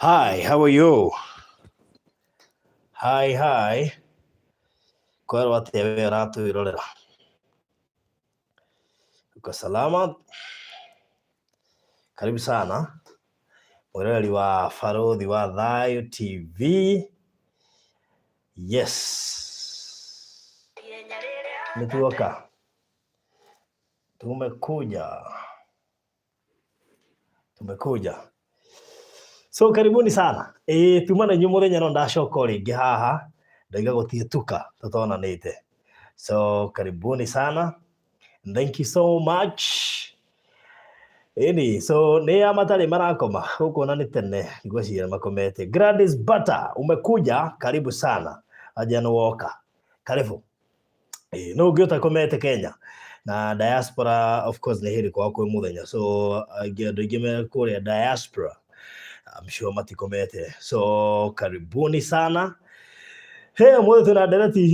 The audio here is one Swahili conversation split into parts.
Hi, how are you? Hi. Kwero Atia we ratwirorera. Uko salama? Karibu sana. Mwiroreri wa Farodhi wa Thayo TV. Yes. Nituoka. Tumekuja. So karibuni sana. Tumana nyumuthenya no ndacoka ringi haha. Ndaiga gutietuka tutonanite. So karibuni sana. Thank you so much. So ni amatari marakoma huko na nitene ngwashira makomete. Gladys Butter umekuja, karibu sana. Ajana woka. Karibu. No gyota komete Kenya. Na diaspora of course ni hiri kwa muthenya. So agime kore diaspora. I'm sure matikomete. So karibuni sana. Hey, mwe tuna dereti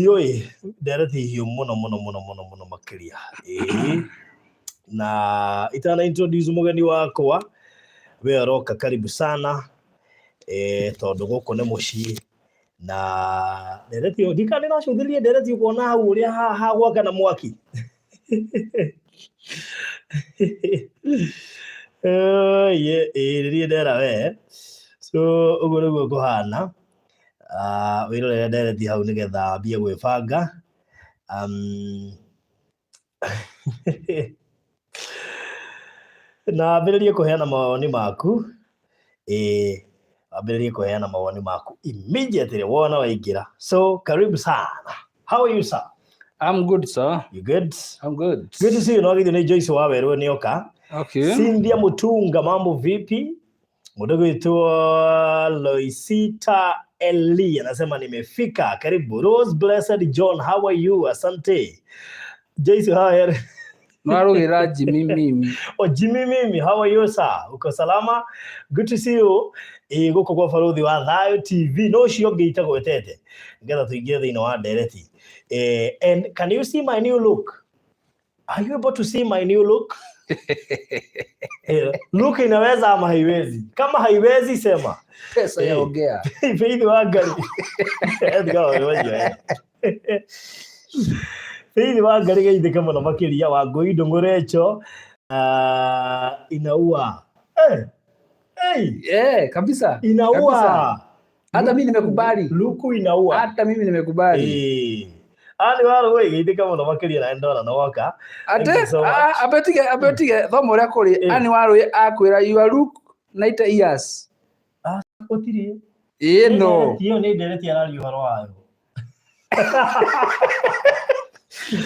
hiyo muno makiria. Na itana introduce mugeni wakwa we aroka, karibu sana. Tondu guko ne muci na dereti yo dikani na shudhirie dereti kuona hau uria ha gwaka na mwaki. Dera we. So ugo kuhana wirorere dereti hau nigetha mbie gwibanga. Na ambĩrĩrie kũheana mawoni maku. Ambĩrĩrie kũheana mawoni maku immediately wona waingira. So karibu sana. How are you, sir? I'm good, sir. You good? I'm good. Good to see you. Nogithu ni Joyce Waweru nioka. Okay. Cynthia Mutunga, mambo vipi? Mdogo wetu Loisita Eli anasema nimefika. Karibu. Rose Blessed John, how are you? Asante. Joyce, how are you? Mwarugira Jimmy Mimi. Oh, Jimmy Mimi, how are you, sir? Uko salama? Good to see you. Guko kwa Farodhi wa Thayo TV. No shio geita gwetete. Ngetha tuingie thiini wa dereti. And can you see my new look? Are you able to see my new look? Look inaweza ama haiwezi? Kama haiwezi sema. Pesa yaongea. Faith wa gari. Faith wa gari gaithe kama na makiria wa ngoi ndungurecho inaua. Kabisa. Inaua. Kabisa. Hata mimi nimekubali. Luku inaua. Hata mimi nimekubali. Ani waro we gaithe kama na makiria na ndona na waka. Abetige thomo ria kuri ani waro akwira you look 90 years. Otiri. No. Tio ni dereti arario haro wayo.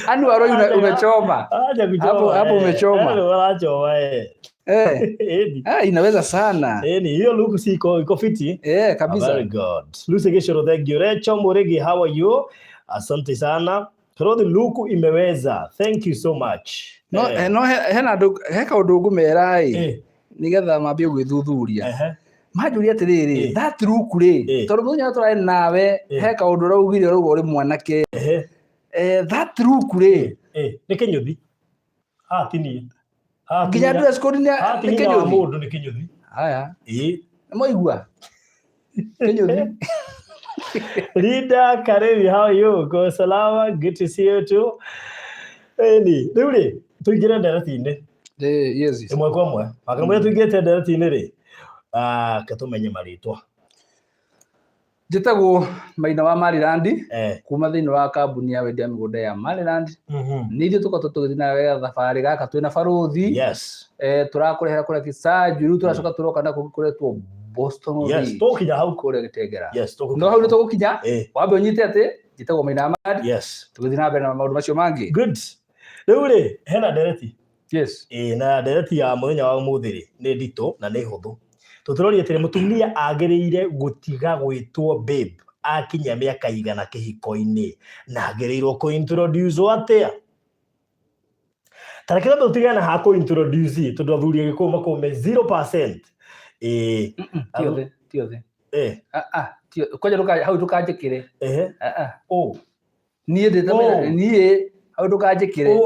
Ani waro umechoma. Hapo umechoma. Wanachoma inaweza sana. Hiyo look si iko fiti. Kabisa. Very good. Lucy Gishoro, thank you. Recho Murigi, how are you? Asante sana. Farodhi look imeweza. Thank you so much. No heka undu ngumerai nigetha mambie gwithuthuria. Majuria atiriri that look ri tondu munya turae nawe heka undu raugire rugo uri mwanake. That look ri ni kinyuthi. Tinie. Nginya dress code ni kinyuthi. Mundu ni kinyuthi. Haya. Moigua. Kinyuthi. Linda Karevi, how are you? Go salama, good to see you too. Riu tuingire ndereti-ini. Yes. Imwe kwa mwe. Makamwe tuingite ndereti-ini ri. Katumenye maritwa. Njitagwo Maina wa Maryland kuma thiini wa kambuni ya wendia migunda ya Maryland. Ni ithuĩ tuko tugithi na wega thabarĩ gaka twina Farodhi. Yes. Turakurehera kuria Kisanju, riu turacoka turoka na kuretwo Boston. Yes, tukinya hau kuria Gitengera. Yes, no hau ni tugukinya. Wambe unyite ati njitagwo Maina wa Maryland. Yes. Tugithi na mbere na maundu macio mangi. Good. Riu ri hena ndereti. Yes. Na ndereti ya muthenya wa umuthi ri ni ndito na ni huthu. Tuturori atire Mutumia Agiriire Gutiga Gwitwo Beib Akinyia Miaka Igana Kihiko-Ini na Agiriirwo Kuintroducwo Atia. Tarekera tutigana ha kuintroduce tondu athuri gikuo makome 0%. Tiothe. Kwaja ruka hau tukanjikire. Nie ndete nie hau tukanjikire.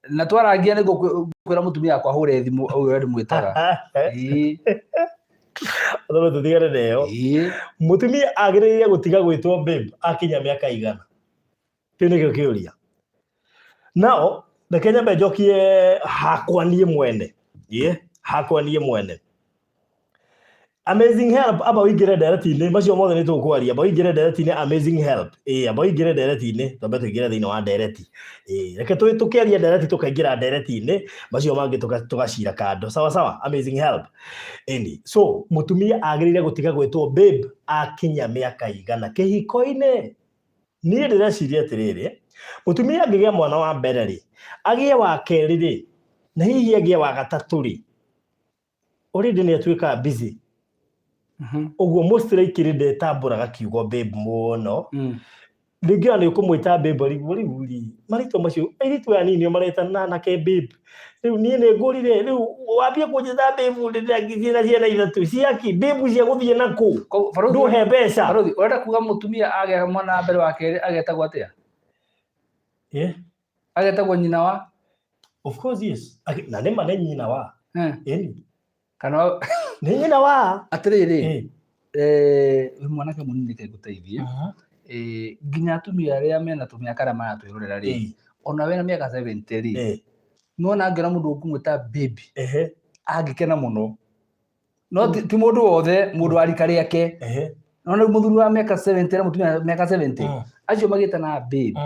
Na twarangia niguo kwira mutumia akwa hure thimu au uri mwitaga. Tondũ tũtigane nayo. Mutumia agĩrĩire gũtiga gwĩtwo Beib akinya mĩaka igana. Kĩu nĩkĩo kĩũria. Nao reke nyambe njokie hakwa niĩ mwene. Hakwa niĩ mwene. Amazing help aba wĩingĩre ndereti-inĩ macio mothe nĩ tũkwaria. Aba wĩingĩre ndereti-inĩ amazing help. Aba wĩingĩre ndereti-inĩ twambe tũingĩre thĩinĩ wa ndereti. Reke tũkĩaria ndereti tũkaingĩra ndereti-inĩ macio mangĩ tũgacira kando. Sawa sawa amazing help. So mutumia agĩrĩire gũtiga gwĩtwo Beib akinya mĩaka igana. Kĩhiko-inĩ niĩ ndĩreciria atĩrĩrĩ, mutumia angĩgĩa mwana wa mbere rĩ, agĩe wa kerĩ rĩ, na hihi agĩe wa gatatũ rĩ, already nĩ atuĩkaga busy. Ũguo mostly kĩrĩ ndetambũraga kiugo Beib mũno. Rĩngĩ nĩ ũkũmwĩta Beib rĩu marĩtwa macio airĩtu aya nini maretana nake Beib. Rĩu niĩ nĩ ngũrire rĩu wambie kũnjĩta Beib rĩrĩa ngĩthiĩ na ciana ithatũ ciaki Beib cia gũthiĩ na kũ ndũhe mbeca. Ũrenda kuga mutumia agĩa mwana wa mbere wa kerĩ agetagwo atĩa? Agetagwo nyina wa? Of course yes. Na nĩma nĩ nyina wa. Kana nĩ nyina wa. Atĩrĩrĩ, mwanake mũnini ke gũteithie. Nginya atumia arĩa mena tũmĩaka arĩa maratwĩrorera rĩ, ona wena mĩaka 70 rĩ, nona angĩona mũndũ ũkũmwĩta Beib angĩkena mũno. No ti mũndũ wothe, mũndũ wa rika rĩake. Nona mũthuri wa mĩaka 70 na mũtumia mĩaka 70 acio magĩtana Beib.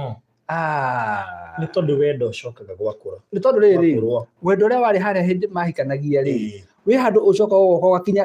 Nĩ tondũ wendo ũcokaga gwakũra. Nĩ tondũ rĩrĩ, wendo ũrĩa warĩ harĩa hĩndĩ mahikanagia rĩ, wĩ handũ ũcoka ũgoka gakinya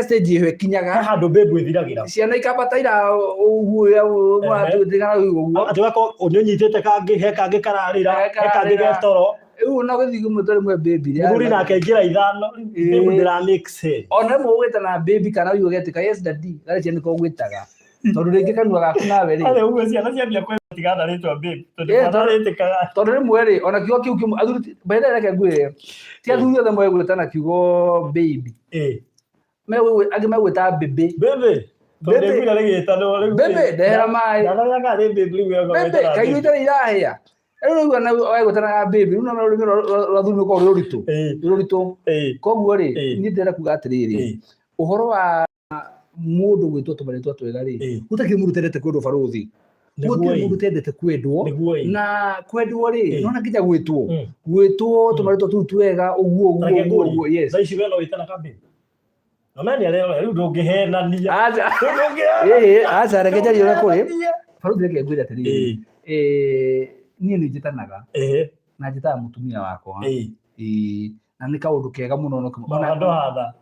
stage ĩyo ĩkinyaga. He handũ Beib ĩthiragĩra. Ciana ikambataira ũguo mwatũtigana ũguo. Atĩ wako ũnyitĩte kangĩ he kangĩ kararĩra he kangĩ getoro. Rĩu no gĩthiĩ mũtore mwe Beib rĩ. Mũthuri nake aingĩra ithano Beib ndĩra make sense. Ona mwe ũgwĩtana Beib kana ũyũ ũgetĩka yes daddy gari ciana nĩko ũgwĩtaga. Tondũ rĩngĩ kanua gaku nawe rĩ. Harĩ ũguo ciana ciambia kwĩtigana rĩtwa Beib. Tondũ rĩmwe rĩ ona kiugo kĩu athuri baada reke ngwĩre ti athuri othe mwe gwĩtana kiugo Beib. Angĩ megwĩta Bebe. Bebe. Tondũ ngwĩra rĩgĩtanwo rĩu. Bebe ndehera maĩ. Ndaraga rĩ Beib rĩu yego. Bebe kaigũ itarĩ irahĩa. Rĩu na wegwĩtanaga Beib rĩu na rũrĩmĩ rwa thuri rũkoragwo rũritũ. Rũritũ. Koguo rĩ niĩ ndĩrenda kuga atĩrĩrĩ, ũhoro wa mũndũ gwĩtwo tũmarĩtwa twega rĩ, gũtakĩrĩ mũndũ tendete kwendwo barothi. Gũtirĩ mũndũ tendete kwendwo na kwendwo rĩ, nona nginya gwĩtwo tũmarĩtwa tũu twega ũguo yes. Thaa ici we no wĩtanaga Beib. Nona nĩ arĩa rĩu ndũngĩhenania. Aca reke njarie ũrĩa kũrĩ. Barothi reke ngwĩre atĩrĩrĩ, niĩ nĩ njĩtanaga na njĩtaga mutumia wakwa. Na nĩ kaũndũ kega mũno no andũ hatha.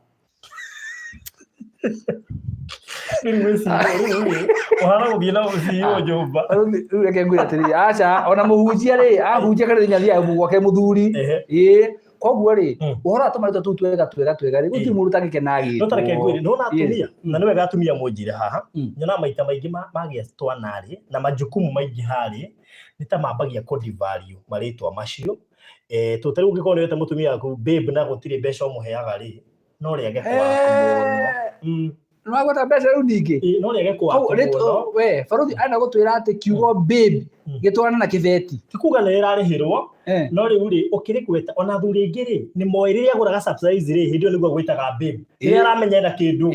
Ũhana gũthiĩ na ũcio nyũmba. Rĩu reke ngwĩre atĩrĩrĩ, aca ona mũhunjia rĩ ahunjia kana nĩ athiaga gwake mũthuri. Koguo rĩ ũhoro wa tũmarĩtwa tũu twega rĩ gũtirĩ mũndũ ũtangĩkena agĩtwo. No tareke ngwĩre nona atumia na nĩ wega atumia mũnjire haha nyona maita maingĩ magĩa twana rĩ na majukumu maingĩ harĩ nĩ ta mambagia kũdivalue marĩtwa macio. Tũtarĩ ũngĩkorwo nĩ wĩta mũtumia waku Beib na gũtirĩ mbeca ũmũheaga rĩ no rĩage kwaga mũno. No agwata mbeca rĩu ningĩ. No rĩage kwaga mũno. We barothi ana gũtwĩra atĩ kiugo Beib gĩtwarana na kĩbeti. Ti kuga nĩ ĩrarĩhĩrwo no rĩu rĩ ũkĩrĩ gwĩta ona thuri aingĩ rĩ nĩ moĩ rĩrĩa agũraga surprise rĩ hĩndĩ ĩyo nĩguo gwĩtaga Beib. Rĩrĩa aramenya ena kĩndũ.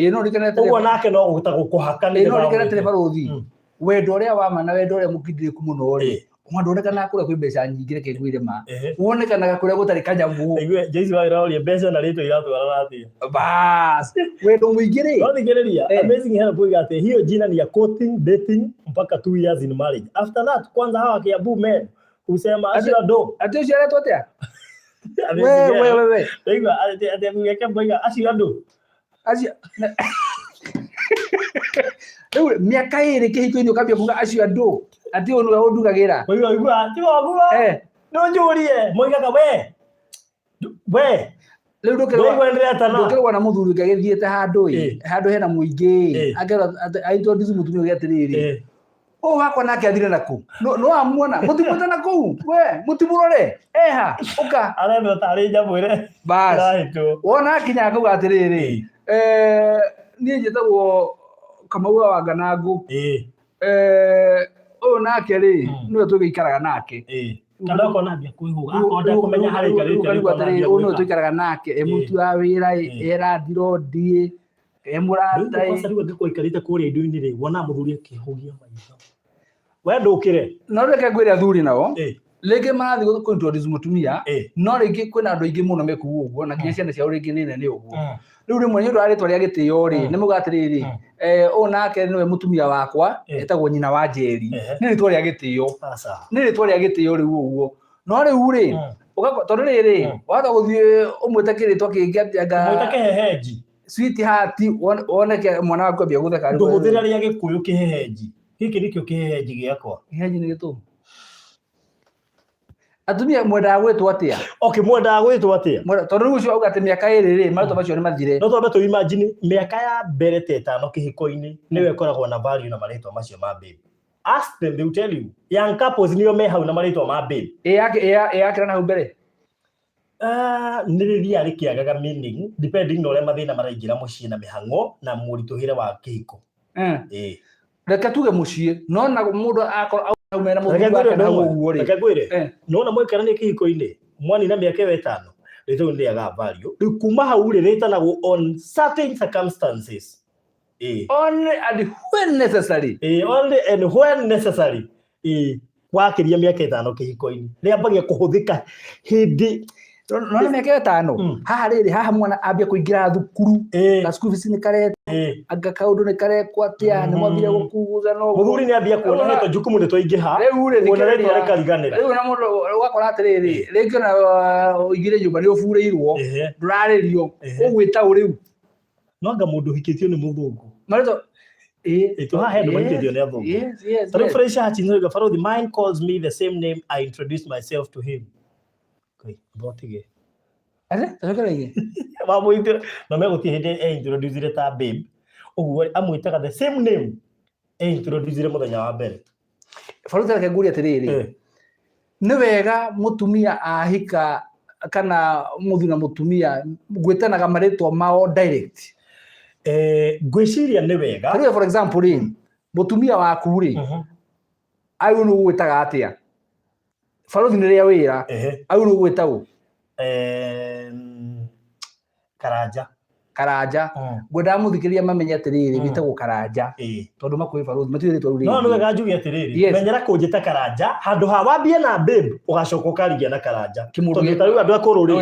Ũguo nake no gũtagwo kũhaka nĩ no rĩkenete barothi. Wendo ũrĩa wa ma na wendo ũrĩa mũkindĩrĩku mũno rĩ wonekana kũrĩa kwĩ mbeca nyingĩ reke ngwĩre ma wonekanaga kũrĩa gũtarĩ kanyamũ. Jaici wa ĩroria mbeca na rĩtwa iratwarana atĩa. Bas wendo mũingĩ rĩ. Wathikĩrĩria amazing help oiga atĩ hiyo jina ni ya courting dating mpaka 2 years in marriage. After that kwanza hawa Kiambu men husema ashirado. Ati usialetwa atia? We. Oiga ati mweke boiga ashirado. Rĩu mĩaka ĩrĩ kĩhiko-inĩ ũkambia kuga acio andũ atĩ ũyũ nĩwe ũndugagĩra. Oiga ti waguo. No njũrie moigaga we. Rĩu ndũkĩrũa na mũthuri ũngĩ agĩthiĩte handũ hena mũingĩ akerwo introduce mũtumia ũngĩ atĩrĩrĩ ũyũ wakwa nake athire nakũ no amuona mũtimwĩte nakũu we mũtimũrore eha ũka arenda tarĩ njamwĩre bas wona akinya akauga atĩrĩrĩ niĩ njĩtagwo Kamau wa Ganangũ ũyũ nake rĩ nĩwe tũgĩikaraga nake kana ũkona mbia kwĩhũga akonda kũmenya harĩ ũyũ nĩwe tũikaraga nake mũtu wa wĩra era ndirondie Murata kwanza riwe ngiko ikarite kuri indo-ini ri wona muthuri akihugia maitho we ndukire no reke ngwire athuri nao rĩngĩ marathi kuintroduce Mutumia no rĩngĩ kwĩna andũ aingĩ mũno meku ũguo na nginya ciana ciao rĩngĩ nĩ nene ũguo rĩu rĩmwe nĩ ũndũ wa rĩtwa rĩa gĩtĩo rĩ nĩ muga atĩrĩrĩ ũũ nake nĩwe Mutumia wakwa etagwo nyina wa Njeri nĩ rĩtwa rĩa gĩtĩo nĩ rĩtwa rĩa gĩtĩo rĩu ũguo no rĩu rĩ tondũ rĩrĩ wahota gũthiĩ ũmwĩte kĩrĩtwa kĩngĩ atĩanga mwĩte kĩhehenji sweetheart woneke mwana waku ambia gũtheka ndũhũthĩra rĩa gĩkũyũ kĩhehenji gĩkĩ nĩkĩo kĩhehenji gĩakwa kĩhehenji nĩ gĩtũmi atumia mwendaga gwĩtwo atĩa okay mwendaga gwĩtwo atĩa tondũ rĩu ũcio auga atĩ mĩaka ĩrĩ rĩ marĩtwa macio nĩ mathire no twambe tũ imagine mĩaka ya mbere ta 5 kĩhiko-inĩ nĩwe ĩkoragwo na value na marĩtwa macio ma Beib. Ask them, they will tell you young couples nĩo me hau na marĩtwa ma Beib. yakĩra na hau mbere nĩ rĩrĩa rĩkĩagaga meaning depending na ũrĩa mathĩna maraingĩra mũciĩ na mĩhang'o na mũritũhĩre wa kĩhiko. Reke tuge mũciĩ no na mũndũ akorwo aumera mũthuri wake na ũguo rĩ. Reke ngwĩre no mwĩkaranie kĩhiko-inĩ mwana mĩaka 5 rĩtwa nĩ rĩaga value rĩu kuma hau rĩ rĩtanagwo on certain circumstances. Only and when necessary. Only and when necessary. Wakĩria mĩaka 5 kĩhiko-inĩ rĩambagia kũhũthĩka hĩndĩ no nĩ mĩaka 5 haha rĩrĩ haha mwana ambia kũingĩra thukuru na school fees nĩ karete anga kaũndũ nĩ karekwo atĩa nĩ mwambire gũkuguza no mũthuri nĩ ambia kuona nĩ tũjukumu nĩ twaingĩha rĩu rĩ nĩ kariganĩra rĩu na mũndũ ũgakora atĩrĩrĩ rĩngĩ ona ũigire nyũmba nĩ ũburĩirwo ndũrarĩrio ũgwĩta ũrĩu no anga mũndũ hikĩtio nĩ mũthũngũ marĩtwa haha andũ mahikĩtio nĩ athũngũ tondũ Fresha Hachinzoiga Farothi mine calls me the same name I introduced myself to him. Botige. Ate? Mamuite na megutie hĩndĩ introduce ta Beib. Ũguo amwĩtaga the same name introduce mũthenya wa mbere. Farothi reke ngũrie atĩrĩrĩ. Nĩ wega Mutumia ahika kana mũthuri na Mutumia gwĩtanaga marĩtwa mao direct. Ngwĩciria nĩ wega. For example rĩ Mutumia waku rĩ ayu nĩ gwĩtaga atĩa? Farothi nĩ rĩa wĩra ayu nĩ gwĩtagwo Karanja ngwenda mũthikĩria mamenye atĩrĩrĩ wĩtagwo Karanja tondũ makwĩ Farothi matiũrĩtwo rĩu no nĩ wega njuge atĩrĩrĩ menyera kũnjĩta Karanja handũ ha wambie na Beib ũgacoka ũkarigia na Karanja tondũ tarĩu andũ akũrũ rĩ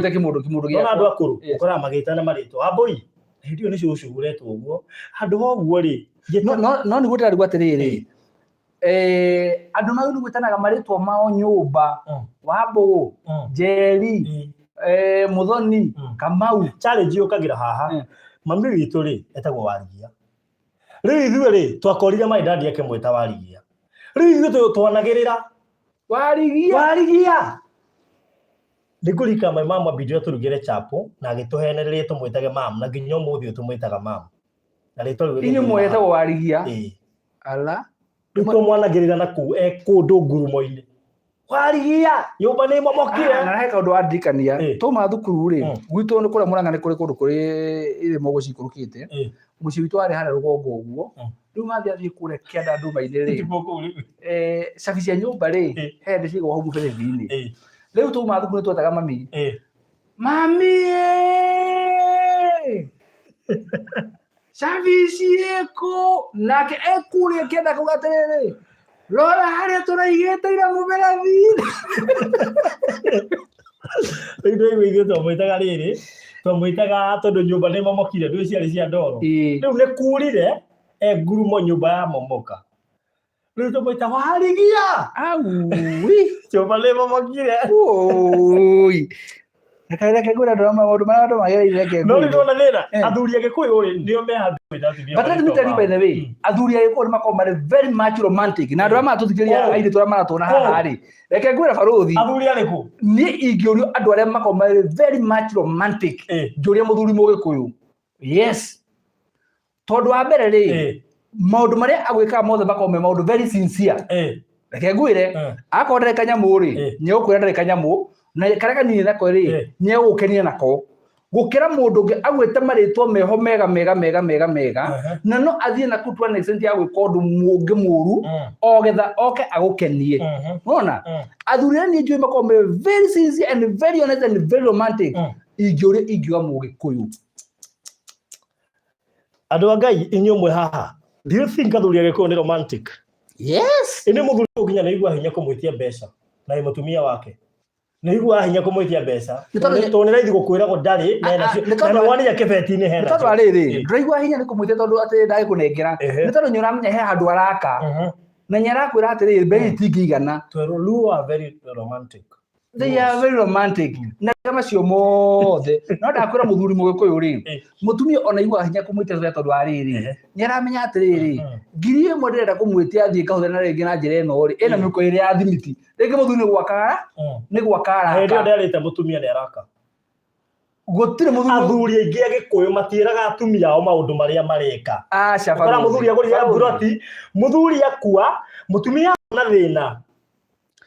no andũ akũrũ ũkoraga magĩtana marĩtwa wambui hĩndĩ ĩyo nĩ cũcũ ũretwo ũguo handũ ha ũguo rĩ no nĩ gwĩtagwo atĩrĩrĩ andũ mau nĩ gwĩtanaga marĩtwa mao nyũmba Wambũgũ Njeri Muthoni Kamau challenge yũkagĩra haha mami witũ rĩ etagwo Warigia rĩu ithuĩ rĩ twakorire my dad yake mweta Warigia rĩu ithuĩ twanagĩrĩra Warigia nĩngũrika my mama bidio tũrugĩre chapo na agĩtũhenereria tũmwĩtage mam na nginya ũmũthĩ tũmwĩtaga mam na rĩtwa rĩu inyuĩ mwetagwo Warigia ala tũmwanagĩrĩra na kũu kũndũ ngurumo-inĩ Warigia nyũmba nĩ momokire na he kaũndũ andirikania tũma thukuru rĩ gwitũ nĩ kũrĩa Mũrang'a nĩ kũrĩ kũndũ kũrĩ irĩma ũguo cikũrũkĩte mũciĩ witũ warĩ harĩa rũgongo ũguo rĩu mathiĩ kũrĩa kĩanda ndũma-inĩ rĩ cabi cia nyũmba rĩ he ndĩ cigagwo hau mũberethi-inĩ rĩu tũma thukuru nĩ twetaga mami mami cabi ciĩkũ nake ekũrĩa kĩanda kũu atĩrĩrĩ Rora harĩa tũraigĩte ira mũberethi-inĩ. Rĩu ithuĩ twamwĩtaga rĩrĩ twamwĩtaga tondũ nyũmba nĩ momokire ndũĩ ciarĩ cia ndoro rĩu nĩ kurire ngurumo nyũmba ya momoka rĩu tũmwĩta Warigia nyũmba nĩ momokire reke ngwĩra andũ maũndũ marĩa andũ magereire reke no nĩ tuona thĩna athuri Agĩkũyũ rĩ nĩo me handũ but let me tell you by the way athuri Agĩkũyũ nĩ makoragwo marĩ very much romantic na andũ arĩa maratũthikĩrĩria airĩtu arĩa maratũona haha rĩ reke ngwĩre Farothi athuri arĩkũ niĩ ingĩũrio andũ arĩa makoragwo marĩ very much romantic njũrie mũthuri Mũgĩkũyũ yes tondũ wa mbere rĩ maũndũ marĩa agwĩkaga mothe makoragwo me maũndũ very sincere reke ngwĩre akorwo ndarĩ kanyamũ rĩ nĩegũkwĩra ndarĩ kanyamũ na karĩa kanini nako rĩ nĩegũgũkenia nako gũkĩra mũndũ ũngĩ agwĩte marĩtwa meho mega na no athiĩ na to an extent ya gwĩka ũndũ mũngĩ mũru ogetha oke agũkenie unaona athuri niĩ njũĩ makoragwo very sincere and very honest and very romantic ingĩũria ingiuga Mũgĩkũyũ Andũ a Ngai inyuĩ mwe haha. Do you think athuri agĩkũyũ nĩ romantic? Yes. Ĩnĩ mũthuri ũginya nĩ igua hinya kũmwĩtia mbeca na mũtumia wake. Nĩ igua hinya kũmwĩtia mbeca. Tondũ nĩ raithi gũkwĩragwo ndarĩ na nĩ wonire kĩbeti-inĩ hena. Nĩ tondũ arĩrĩ, ndĩraigua hinya nĩ kũmwĩtia tondũ atĩ ndagĩkũnengera. Nĩ tondũ nĩ ũramenya he handũ araka. Na nyarakwĩra atĩrĩrĩ mbei itingĩigana. Luo are very romantic. They are very romantic. Na kama cio mothe. No ndakwĩra mũthuri mũgĩkũyũ rĩ. Mũtumia ona igua hinya kũmwĩtia tondũ arĩrĩ. Nĩ aramenya atĩrĩrĩ. Ngiri ĩmwe ndĩrenda kũmwĩtia athiĩ kahũthĩra na rĩngĩ na njĩra ĩno rĩ. Ĩna mĩhuko ĩrĩ ya thimiti. Rĩngĩ mũthuri nĩ gwakara. Hĩndĩ ĩyo nderĩte mũtumia nĩ araka. Gũtirĩ mũthuri athuri aingĩ agĩkũyũ matiĩraga atumia ao maũndũ marĩa mareka. Aca bara mũthuri agũrire buroti, mũthuri akua, mũtumia na thĩna.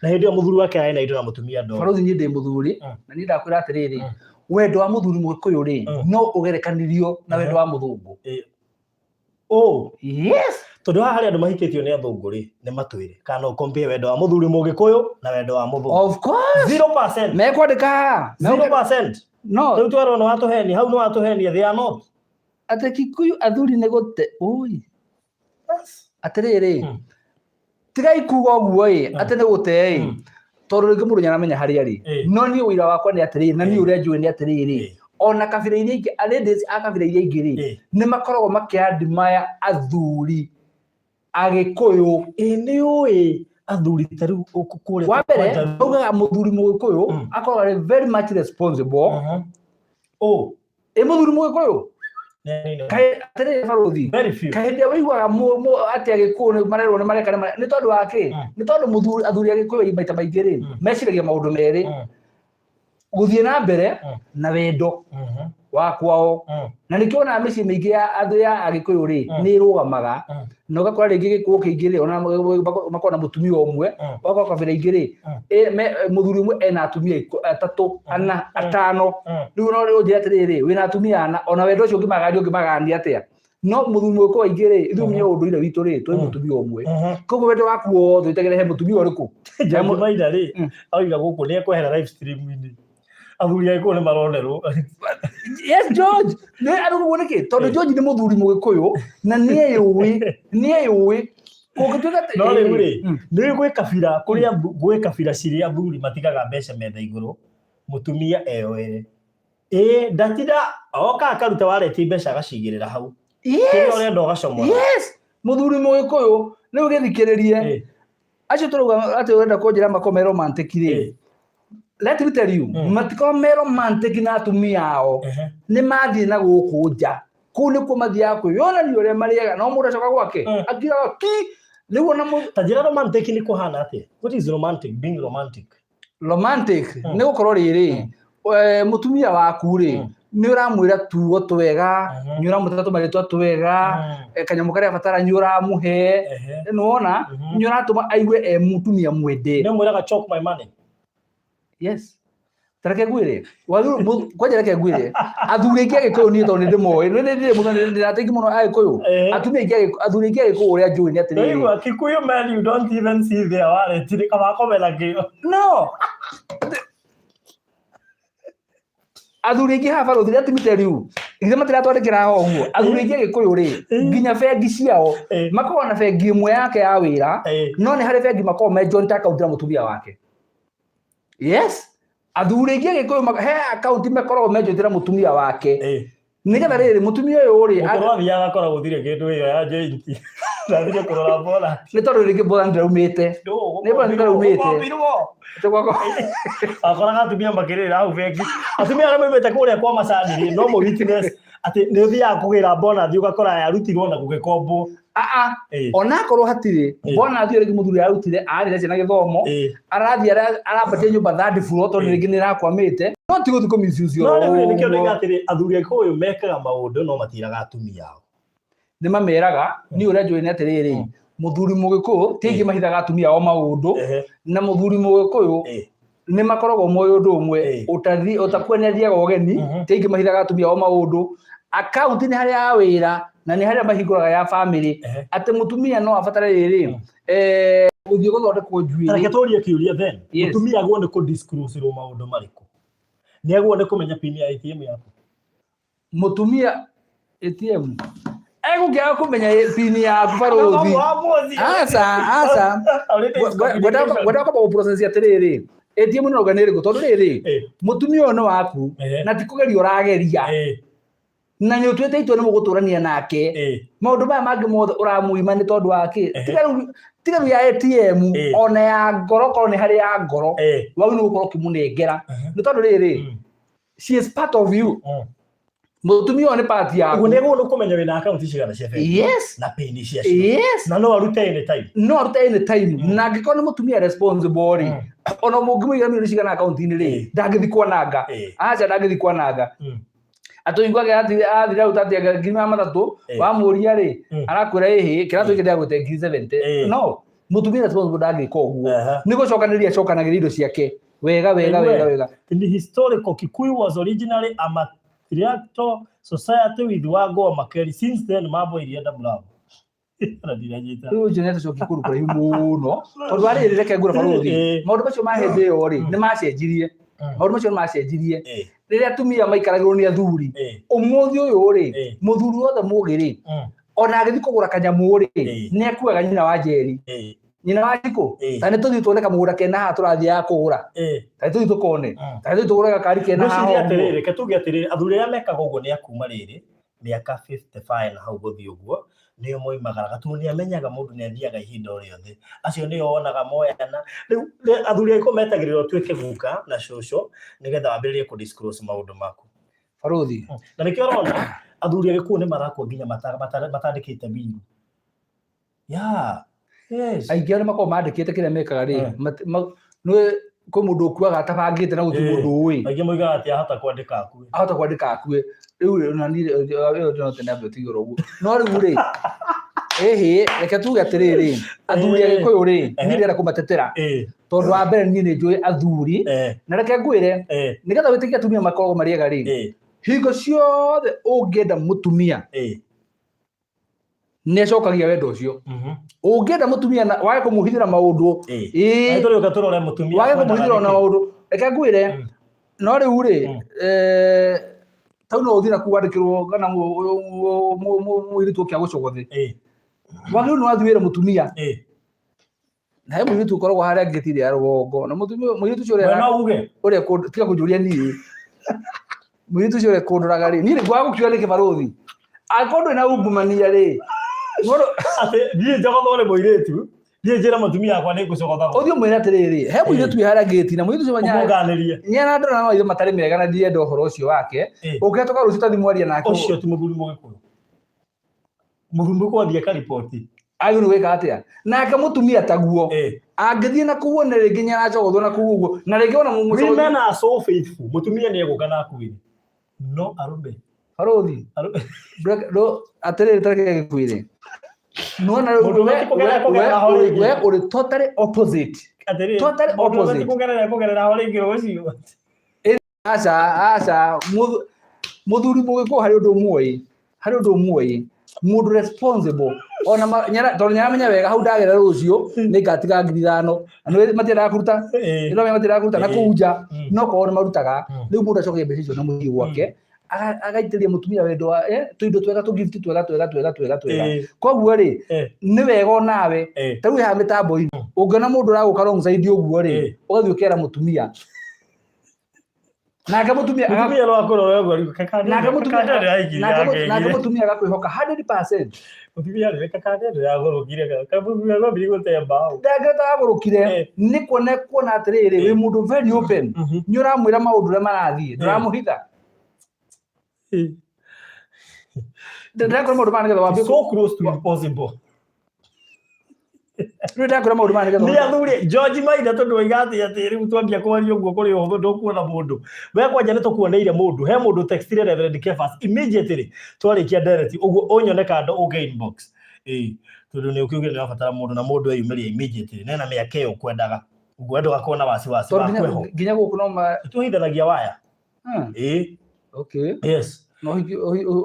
Na hĩndĩ ĩyo mũthuri wake arĩ na indo na mũtumia ndo. Barothi niĩ ndĩ mũthuri na niĩ ndakwĩra atĩrĩrĩ, wendo wa mũthuri mũgĩkũyũ rĩ no ũgerekanirio na wendo wa mũthũngũ. Yes. Tondũ haha harĩ andũ mahikĩtio nĩ athũngũ rĩ nĩ matwĩre kana ũkompare wendo wa mũthuri mũgĩkũyũ na wendo wa mũthũngũ. Of course. 0%. Mekwandĩka 0%. No. Rĩu twarwo nĩ watũhenia, hau nĩ watũhenia, they are not. Atĩ Kikuyu athuri nĩ gũte. Ui. Atĩrĩrĩ. Tigai kuga ũguo ĩ, atĩ nĩ gũte ĩ. Tondũ rĩngĩ mũndũ nĩaramenya harĩa rĩ. No niĩ ũira wakwa nĩ atĩrĩrĩ, na niĩ ũrĩa njũĩ nĩ atĩrĩrĩ. Ona kabira iria ingĩ, ladies a kabira iria ingĩ rĩ, nĩ makoragwo makĩadmire athuri agĩkũyũ. Nĩ ũĩ athuri tarĩu kũrĩa. Wa mbere, augaga mũthuri mũgĩkũyũ akoragwo very much responsible. Mũthuri mũgĩkũyũ atĩrĩrĩ barothi, kaĩ hĩndĩ wĩiguaga atĩ agĩkũyũ marerwo nĩ mareka nĩ tondũ wa kĩ? Nĩ tondũ athuri agĩkũyũ maita maingĩ rĩ meciragia maũndũ merĩ, gũthiĩ na mbere na wendo wa kwao. Na nĩkĩo onaga mĩciĩ mĩingĩ ya andũ ya agĩkũyũ rĩ nĩ ĩrũgamaga, na ũgakora rĩngĩ gĩkũyũ kĩingĩ rĩ ona makorwo na mũtumia ũmwe, ũgakora kabira ingĩ rĩ mũthuri ũmwe ena atumia 3, 4, 5. Rĩu no ũnjĩre atĩrĩrĩ wĩna atumia 4 ona wendo ũcio ũngĩmagania atĩa? No mũthuri mũgĩkũyũ aingĩ rĩ ithuĩ ũmenye ũndũire witũ rĩ twĩ mũtumia ũmwe, koguo wendo waku wothe wĩtegere he mũtumia ũrĩkũ. Maida rĩ oiga gũkũ nĩ ekwehera live stream-inĩ. Athuri agĩkũyũ nĩ maronerwo. Yes George, nĩ arũgwo nĩkĩ? Tondũ George nĩ mũthuri mũgĩkũyũ na nĩ ũĩ kũngĩtuĩka no rĩu rĩ nĩ gwĩ kabira kũrĩa gwĩ kabira cirĩ athuri matigaga mbeca metha igũrũ mũtumia eyoere. Ndatinda oka akaruta wareti mbeca agacigĩrĩra hau. Kĩrĩa ũrenda ũgacomora. Yes, mũthuri mũgĩkũyũ rĩu gĩthikĩrĩrie. Acio tũrauga atĩ ũrenda kũnjĩra makome romantic rĩ. Let me tell you, matiko me romantic na atumia ao. Nĩ mathiĩ na gũkũ nja. Kũu nĩkuo mathiaga kwĩyonania ũrĩa marĩaga no mũndũ acoka gwake akiraga ki rĩu ona ta njĩra romantic nĩ kũhana atĩa? What is romantic? Being romantic. Romantic nĩ gũkorwo rĩrĩ mũtumia waku rĩ nĩ ũramwĩra tuo twega, nĩ ũramũtata tũmarĩtwa twega, kanyamũ karĩa abatara nĩ ũramũhe. Nĩ wona nĩ ũratũma aigue mũtumia mwende. Nĩ mwĩraga chop my money. Yes. Tareke gwire. Kwaje reke gwire. Athuri aingĩ agĩkũyũ niĩ tondũ nĩ ndĩmoĩ. Nĩ ndĩ ndĩrateithia mũno agĩkũyũ. Athuri aingĩ agĩkũyũ ũrĩa njũĩ nĩ atĩrĩrĩ. Rĩu Kikuyu man you don't even see their wallet. Nĩ kama komela kĩo. No. Athuri aingĩ haha barothi let me tell you. Ithe matiratwandĩkĩra ho ũguo. Athuri aingĩ agĩkũyũ rĩ nginya bengi ciao makoragwo na bengi ĩmwe yake ya wĩra no nĩ harĩ bengi makoragwo me joint account na mũtumia wake. Yes. Athuri aingĩ agĩkũyũ he account makoragwo menjotera mũtumia wake. Nĩgetha rĩrĩ mũtumia ũyũ rĩ akorwo athiaga akoragwo gũtirĩ kĩndũ ĩyo ya joint. Ndathiĩ kũrora bola. Nĩ tondũ rĩngĩ bola ndĩraumĩte. Nĩ bola ndĩraumĩte. Akoraga atumia makĩrĩra hau bengi. Atumia arĩa moimĩte kũrĩa kwa macani rĩ no mo witness atĩ nĩ ũthiaga kũgĩra bonus ũgakora yarutirwo na gũgĩkombo. Ona akorwo hatirĩ bona athiĩ rĩngĩ mũthuri arutire arĩre ciana gĩthomo arathiĩ arabatia nyũmba 3 floor tondũ rĩngĩ nĩ ĩrakwamĩte no ti gũthiĩ kũmisucio. No rĩu nĩkĩo ndoiga atĩrĩ athuri agĩkũyũ mekaga maũndũ no matiraga atumia ao. Nĩ mameraga niĩ ũrĩa njũĩ nĩ atĩrĩrĩ mũthuri mũgĩkũyũ ti aingĩ mahithaga atumia ao maũndũ na mũthuri mũgĩkũyũ nĩ makoragwo moĩ ũndũ ũmwe ũtakuonereria ũgeni ti aingĩ mahithaga atumia ao maũndũ. Account nĩ harĩa ya wĩra na nĩ harĩa mahingũraga ya family atĩ mũtumia no abatare rĩrĩ gũthiĩ gũthondekwo njuĩrĩ. Reke tũrie kĩũria then mũtumia agwo nĩ kũ disclose maũndũ marĩkũ? Nĩ agwo nĩ kũmenya pin ya ATM yaku? Mũtumia ATM gukia kumenya pini ya barothi asa gwenda kwa process ya terere etie muno ganere go tondu riri mutumia ono waku na tikugeria urageria na nyotwete itwe ni muguturania nake maundu maya mangi mothe uramuima ni tondu wake tiga ya ATM ona ya ngoro ko ni hari ya ngoro wau ni gukorwo kimunengera ni tondu riri she is part of you mutumia ni part ya ugu nego no kumenya wina account cigana cia yes na pin cia na no arute any time na ngiko ni mutumia responsible ri ona mungimuiga miri cigana account ni ri ndangithikwa nanga acha ndangithikwa nanga atoingwage athira utatia ngima matatu wamuria ri arakwira ihi kiratu iki ndiagute 70 no mutumia responsible ndangika uguo ni gucokaniria cokanagira indo ciake wega in the historical Kikuyu was originally a matriarchal society with Wago Makeri. Since then mambo ilienda mlao Joneta so Kikuyu kwa muno tondu ari reke ngura barothi maundu macio mahende yo ri ni macenjirie maundu macio macenjirie riria atumia maikaragirwo ni athuri umuthi uyu ri muthuri wothe mugiri ona agithi kugura kanyamu ri ni akuaga nyina wa Njeri nyina wa Chiko tani tuthi tuoneka mugura kena ha turathi ya kugura tani tuthi tukone tani tugura gakari kena ha no atiriri ketugi atiriri athuri ya mekaga uguo ni akuma riri miaka 55 na hau guthi uguo niyo moimagara gatu ni amenyaga mundu ni athiaga ihinda riothe acio ni onaga moyana riu athuri aiko metagirirwo twike guka na shosho nigetha wambiririe ku disclose maundu maku barothi na nikio rona athuri aiko ni marakwo nginya matandikite bingu yes aingi ari mako mandikite kire mekaga ri no ko mundu okuaga atabangite na guthi mundu ui aingi moigaga ati ahota kwandika akue riu na ni no tena betigoro uguo no riu ri ehe reke tuge atiriri athuri agikuyu ri ni ndira kumatetera tondu wa mbere ni njui athuri na reke ngwire nigetha witikia atumia makoragwo mariega ri hingo ciothe ungienda mutumia ne cokagia wendo ucio ungienda mutumia wage kumuhithira maundu turi gaturore mutumia wage kumuhithira na maundu reke ngwire no riu ri tau no uthira kuandikirwo kana muiritu kia gucogothi wage no athuire mutumia na he muiritu koragwo haria ngitiri ya rugongo na mutumia muiritu cio uria tiga kunjuria ni muiritu cio uria kunduraga ri ni ngwa gukiwa ni kibarothi akondo na ungumania ri ngoro ate ni jogothore muiritu ni njira mutumia akwa ni gucogotha uthio mwira atiriri he muiritu haria ngiti na muiritu cio muganiria nyana ndona no itho matari mega na ndiye ndohoro ucio wake uketoka rucio tathi mwaria nake ucio ti muthuri mugikuyu kwa thia ka report ayo ni weka atia nake mutumia taguo angithie na kuwona ringi nyana cogothwo na kuguo na ringi ona muco women are so faithful mutumia ni eguka na kuiri no arume barothi do atiriri tareke gikuire no na we uri totally opposite kugerera hore ngiro ucio aca muthuri mugikuyu hari undu umwe mundu responsible ona nyara tondu nyaramenya wega hau ndagera rucio ni ngatiga 5,000 no matira kuruta ino matira kuruta na kuja no ko marutaga riu mundu acokia mbeca icio na muthii gwake agaitiria mutumia wendo tuindo twega tu gift twega koguo ri ni wega onawe tau ha mitambo ino ungiona mundu raguka alongside uguo ri ugathi ukera mutumia nake mutumia rwakoro rwego nake mutumia agakwihoka 100% mutumia reka kande yagorokire kabuya no bigo temba ndageta agorokire ni kuona atiriri wi mundu very open ni uramwira maundu ra marathie ndiramuhitha ndakora maundu mangetha wambi so close to impossible ndakora maundu mangetha ni athuri George Maina tondu oigati atiri mutwambia kwaria uguo kuri ho ndokuona mundu we kwanja ni tukuoneire mundu he mundu textile Reverend Kefas immediately twarikia direct uguo onyoneka ndo uge inbox tondu ni ukiuge ni wabatara mundu na mundu eyumiria immediately nena miaka iyo kwendaga uguo ndo gakona wasiwasi wakweho nginya guku no ma tuhithanagia waya okay yes no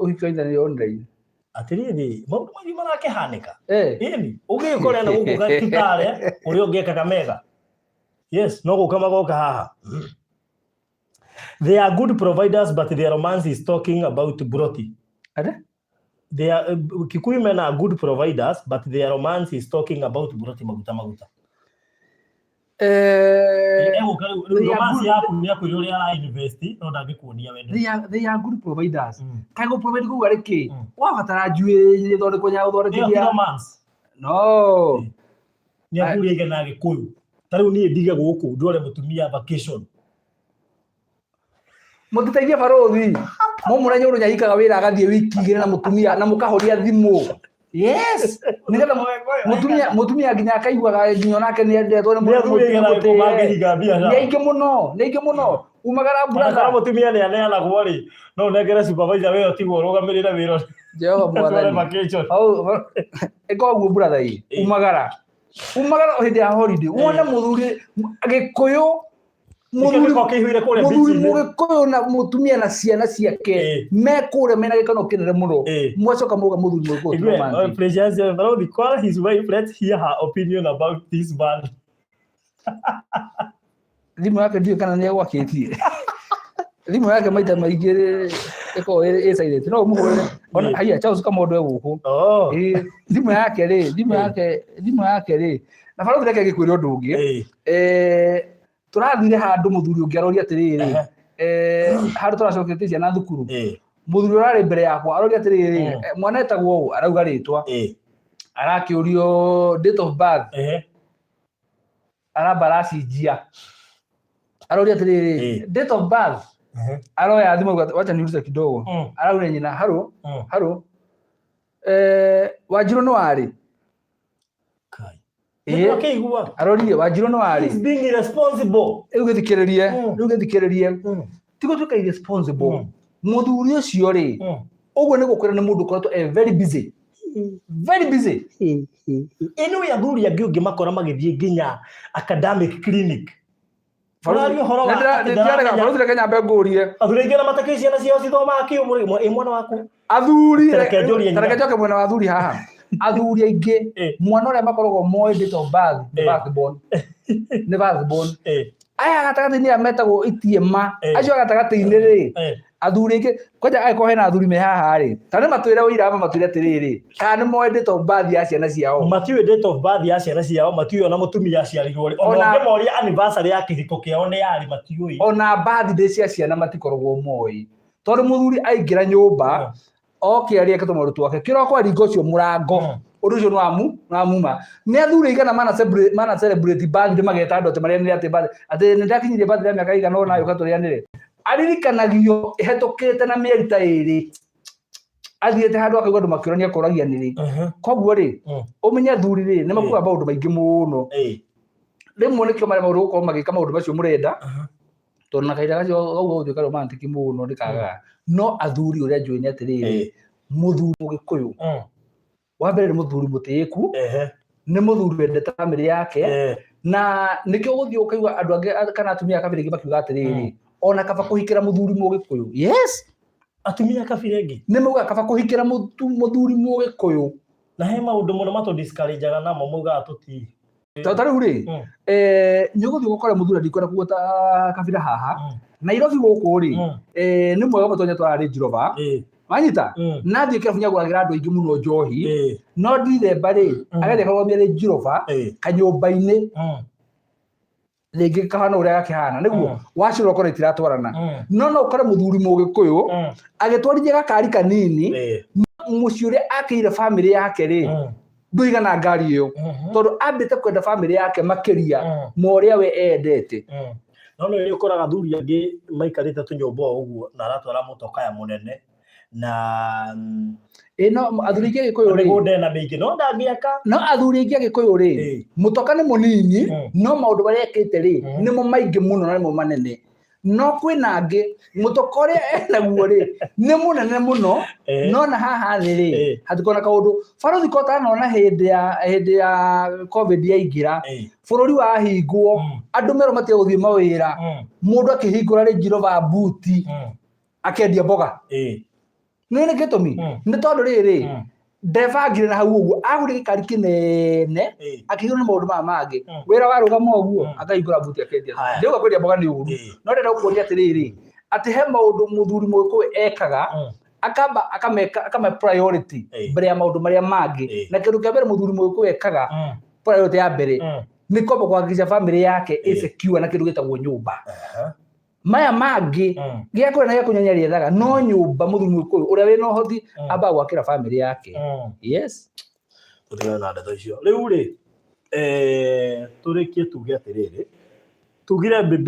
uhikainda ni online atiriri maundu mangi marakihanika ini ugikore na guku gatitare uri ungeka kamega yes no guka magoka haha they are good providers but their romance is talking about broti they are Kikuyu men are good providers, but their romance is talking about buroti maguta. They are good providers. Kago provide go areke. Wa fatara jue thore ko nya thore kia. No. Ni akuri Igana Gikuyu. Tariu ni ndiga guku ndore mutumia vacation. Mutiteithia barothi. Mo muranya uru nyahikaga wira agathie wiki igire na mutumia na mukahoria thimu. Yes. Nigetha mutumia nginya akaiguaga nginya nake ni endetwo ni mutumia kumagihiga bia. Ni aingi muno. Umagara brother mutumia ni aneana gwori. No negere supervisor weyo tigwo rugamirire wiro. Jehova mwathani. Eko guo brother yi. Umagara hindi ya holiday. Wona muthuri Gikuyu muthuri Mugikuyu na mutumia na ciana ciake mekure mena gikano kinere muno mwacoka muga muthuri Mugikuyu. Precious brother, call his wife, let's hear her opinion about this man. Limu yake ndio kana ni gwakitie. Limu yake maita maigire eko silent. No muhore. Ona haya chao kama ndo guku. Limu yake ri. Na baro ndeke gikwira undu ungi. Turathire handu muthuri ungi aroria atiriri. Handu turacokete ciana thukuru. Muthuri urari mbere yakwa aroria atiriri. Mwana etagwo arauga ritwa. Arakiurio date of birth. Arabarasi jia. Aroria atiriri date of birth. Aroya thimu wacha niulize kidogo. Araure nyina haro. Wajiro no ari. Okay, igua. Arorie wajiro no ari. He's being irresponsible. Ugithikiririe. Tigo tuka irresponsible. Muthuri ucio ri. Ogwo ni gukwira ni mundu koretwo very busy. Eno ya thuri ya ngi makora magithie nginya academic clinic. Farari horo wa Farari Kenya mbengurie. Athuri ingi na matake ciana ciao cithoma akiu mwana waku. Athuri tareke mwena wa athuri haha. Athuri aingi mwana uria makoragwo moe date of birth ne birthborn. Aya gatagati ni ametagwo itiema. Acio gatagati-ini ri. Athuri ingi kwaja ai ko hena athuri me haha ri. Tane matwire wira matwire atiriri. Kana moe date of birth ya ciana ciao. Matiwe date of birth ya ciana ciao, matiwe ona mutumia aciarirwo ri. Ona ngemoria anniversary ya kihiko kiao ni yari matiwe. Ona birthday cia ciana matikoragwo moi. Tondu muthuri aingira nyumba oke aria katomo rutu wake kiroko aringo cio murango. Undu ucio nwamuma ni athuri igana mana celebrate birthday mageta andu ati maria ni ati birthday ati ndakinyirie birthday ya miaka igana ona yo katurianire aririkanagio ihetukite na mieri ta iri athiete handu akaigwa andu makirania koragia niri koguo ri umenye athuri ri ni makuga maundu maingi muno rimwe nikio maria maundu gukorwo magika maundu macio murenda tondu na kaida gacio gauga uthika romantic muno ndikaga no athuri uria njui ni atiriri muthuri Mugikuyu wa mbere ni muthuri mutiiku ni muthuri wendete family yake na nikio guthii ukaigwa andu angi kana atumia kabiri ingi makiuga atiriri ona kaba kuhikira muthuri Mugikuyu. Yes, atumia kabiri ingi ni muga kaba kuhikira muthuri Mugikuyu na he maundu muno mato discourage namo muga atuti tatari uri nyuguthi gukore muthuri ndikora kuota kabira haha Nairobi guku ri ni mwega mutonya twari Jirova manyita nathie kirafunya guragira andu aingi muno njohi no ndithemba ri agathie kagomia ri Jirova kanyumba-ini ringi kahana uria gakihana niguo wacirwo kora itiratwarana no ukore muthuri Mugikuyu agitwarithia gakari kanini muci uria akire family yake ri nduigana ngari iyo tondu ambite kwenda family yake makiria moria we endete no ni ukoraga thuri angi maikarite tunyumba uguo na aratwara mutoka ya munene na no athuri ingi Gikuyu ri gode na mingi no ndangiaka no athuri ingi Gikuyu ri mutoka ni munini no maundu baria ekite ri nimo maingi muno na nimo manene no kwina angi mutoka uria enaguo ri ni munene muno no na haha ri hatikona kaundu barothi kota nona hindi ya covid yaingira bururi wa hingwo andu mero matia guthii mawira mundu akihingura ri Jirova buti akendia mboga nene gitumi ni tondu riri ndebangire na hau uguo agure gikari kinene akihirwo ni maundu mangi wira warugama uguo akaigura buti akendia ndiuga kwendia mboga ni uru no ndenda gukuria atiriri ati he maundu muthuri Mugikuyu ekaga akame priority mbere ya maundu maria mangi na kindu kia mbere muthuri mugiku ekaga priority ya mbere ni kwamba kuhakikisha family yake is secure na kindu gitagwo nyumba maya mangi gia kwena gia kunyanyaria thaga no nyumba muthuri mugiku uria wina uhoti amba gwakira family yake yes turiona ndeto icio riu ri turikie tuge atiriri tugire Beib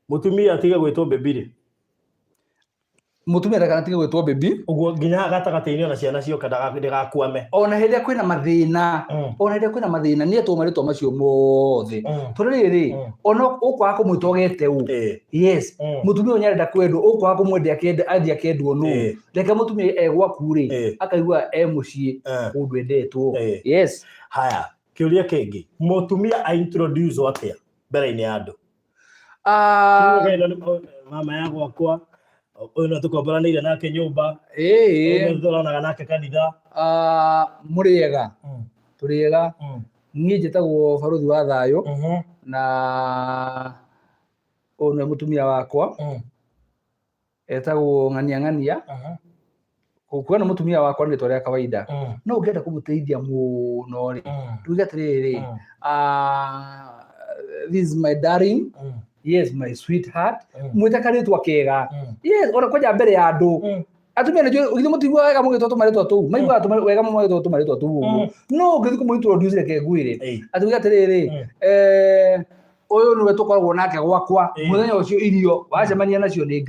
mutumia atige gwitwo Beib ri mutumia ndakanatige gwitwo Beib uguo nginya gatagati-ini ona ciana cio ndagakwame ona hindia kwina mathina ni etwo maritwa macio mothe turiri ona ukwaga kumwitwa gete u yes mutumia unyarenda kwendwo ukwaga kumwendia athia kendwo no reke mutumia egwaku ri akaigua mucii kundu endetwo yes haya kiuria kingi mutumia aintroduce atia mbere-ini ya andu mama ya gwakwa ona tukomboranire nake nyumba turonaga nake kanitha muriega turiega nie njitagwo baruthi wa thayo na ona mutumia wakwa etagwo ng'ania kuona mutumia wakwa ni tore kawaida no ungienda kumuteithia muno ri tuge atiriri this is my darling yes my sweetheart mwita karitwa kega yes ona kwaja mbere ya andu atumia ni githe mutigwa wega mugitwa tumaritwa tu maigwa tu wega mugitwa tumaritwa tu no ngithi kumintroduce reke ngwire atuge atiriri uyu niwe tukoragwo nake gwakwa muthenya ucio irio wacemania nacio ni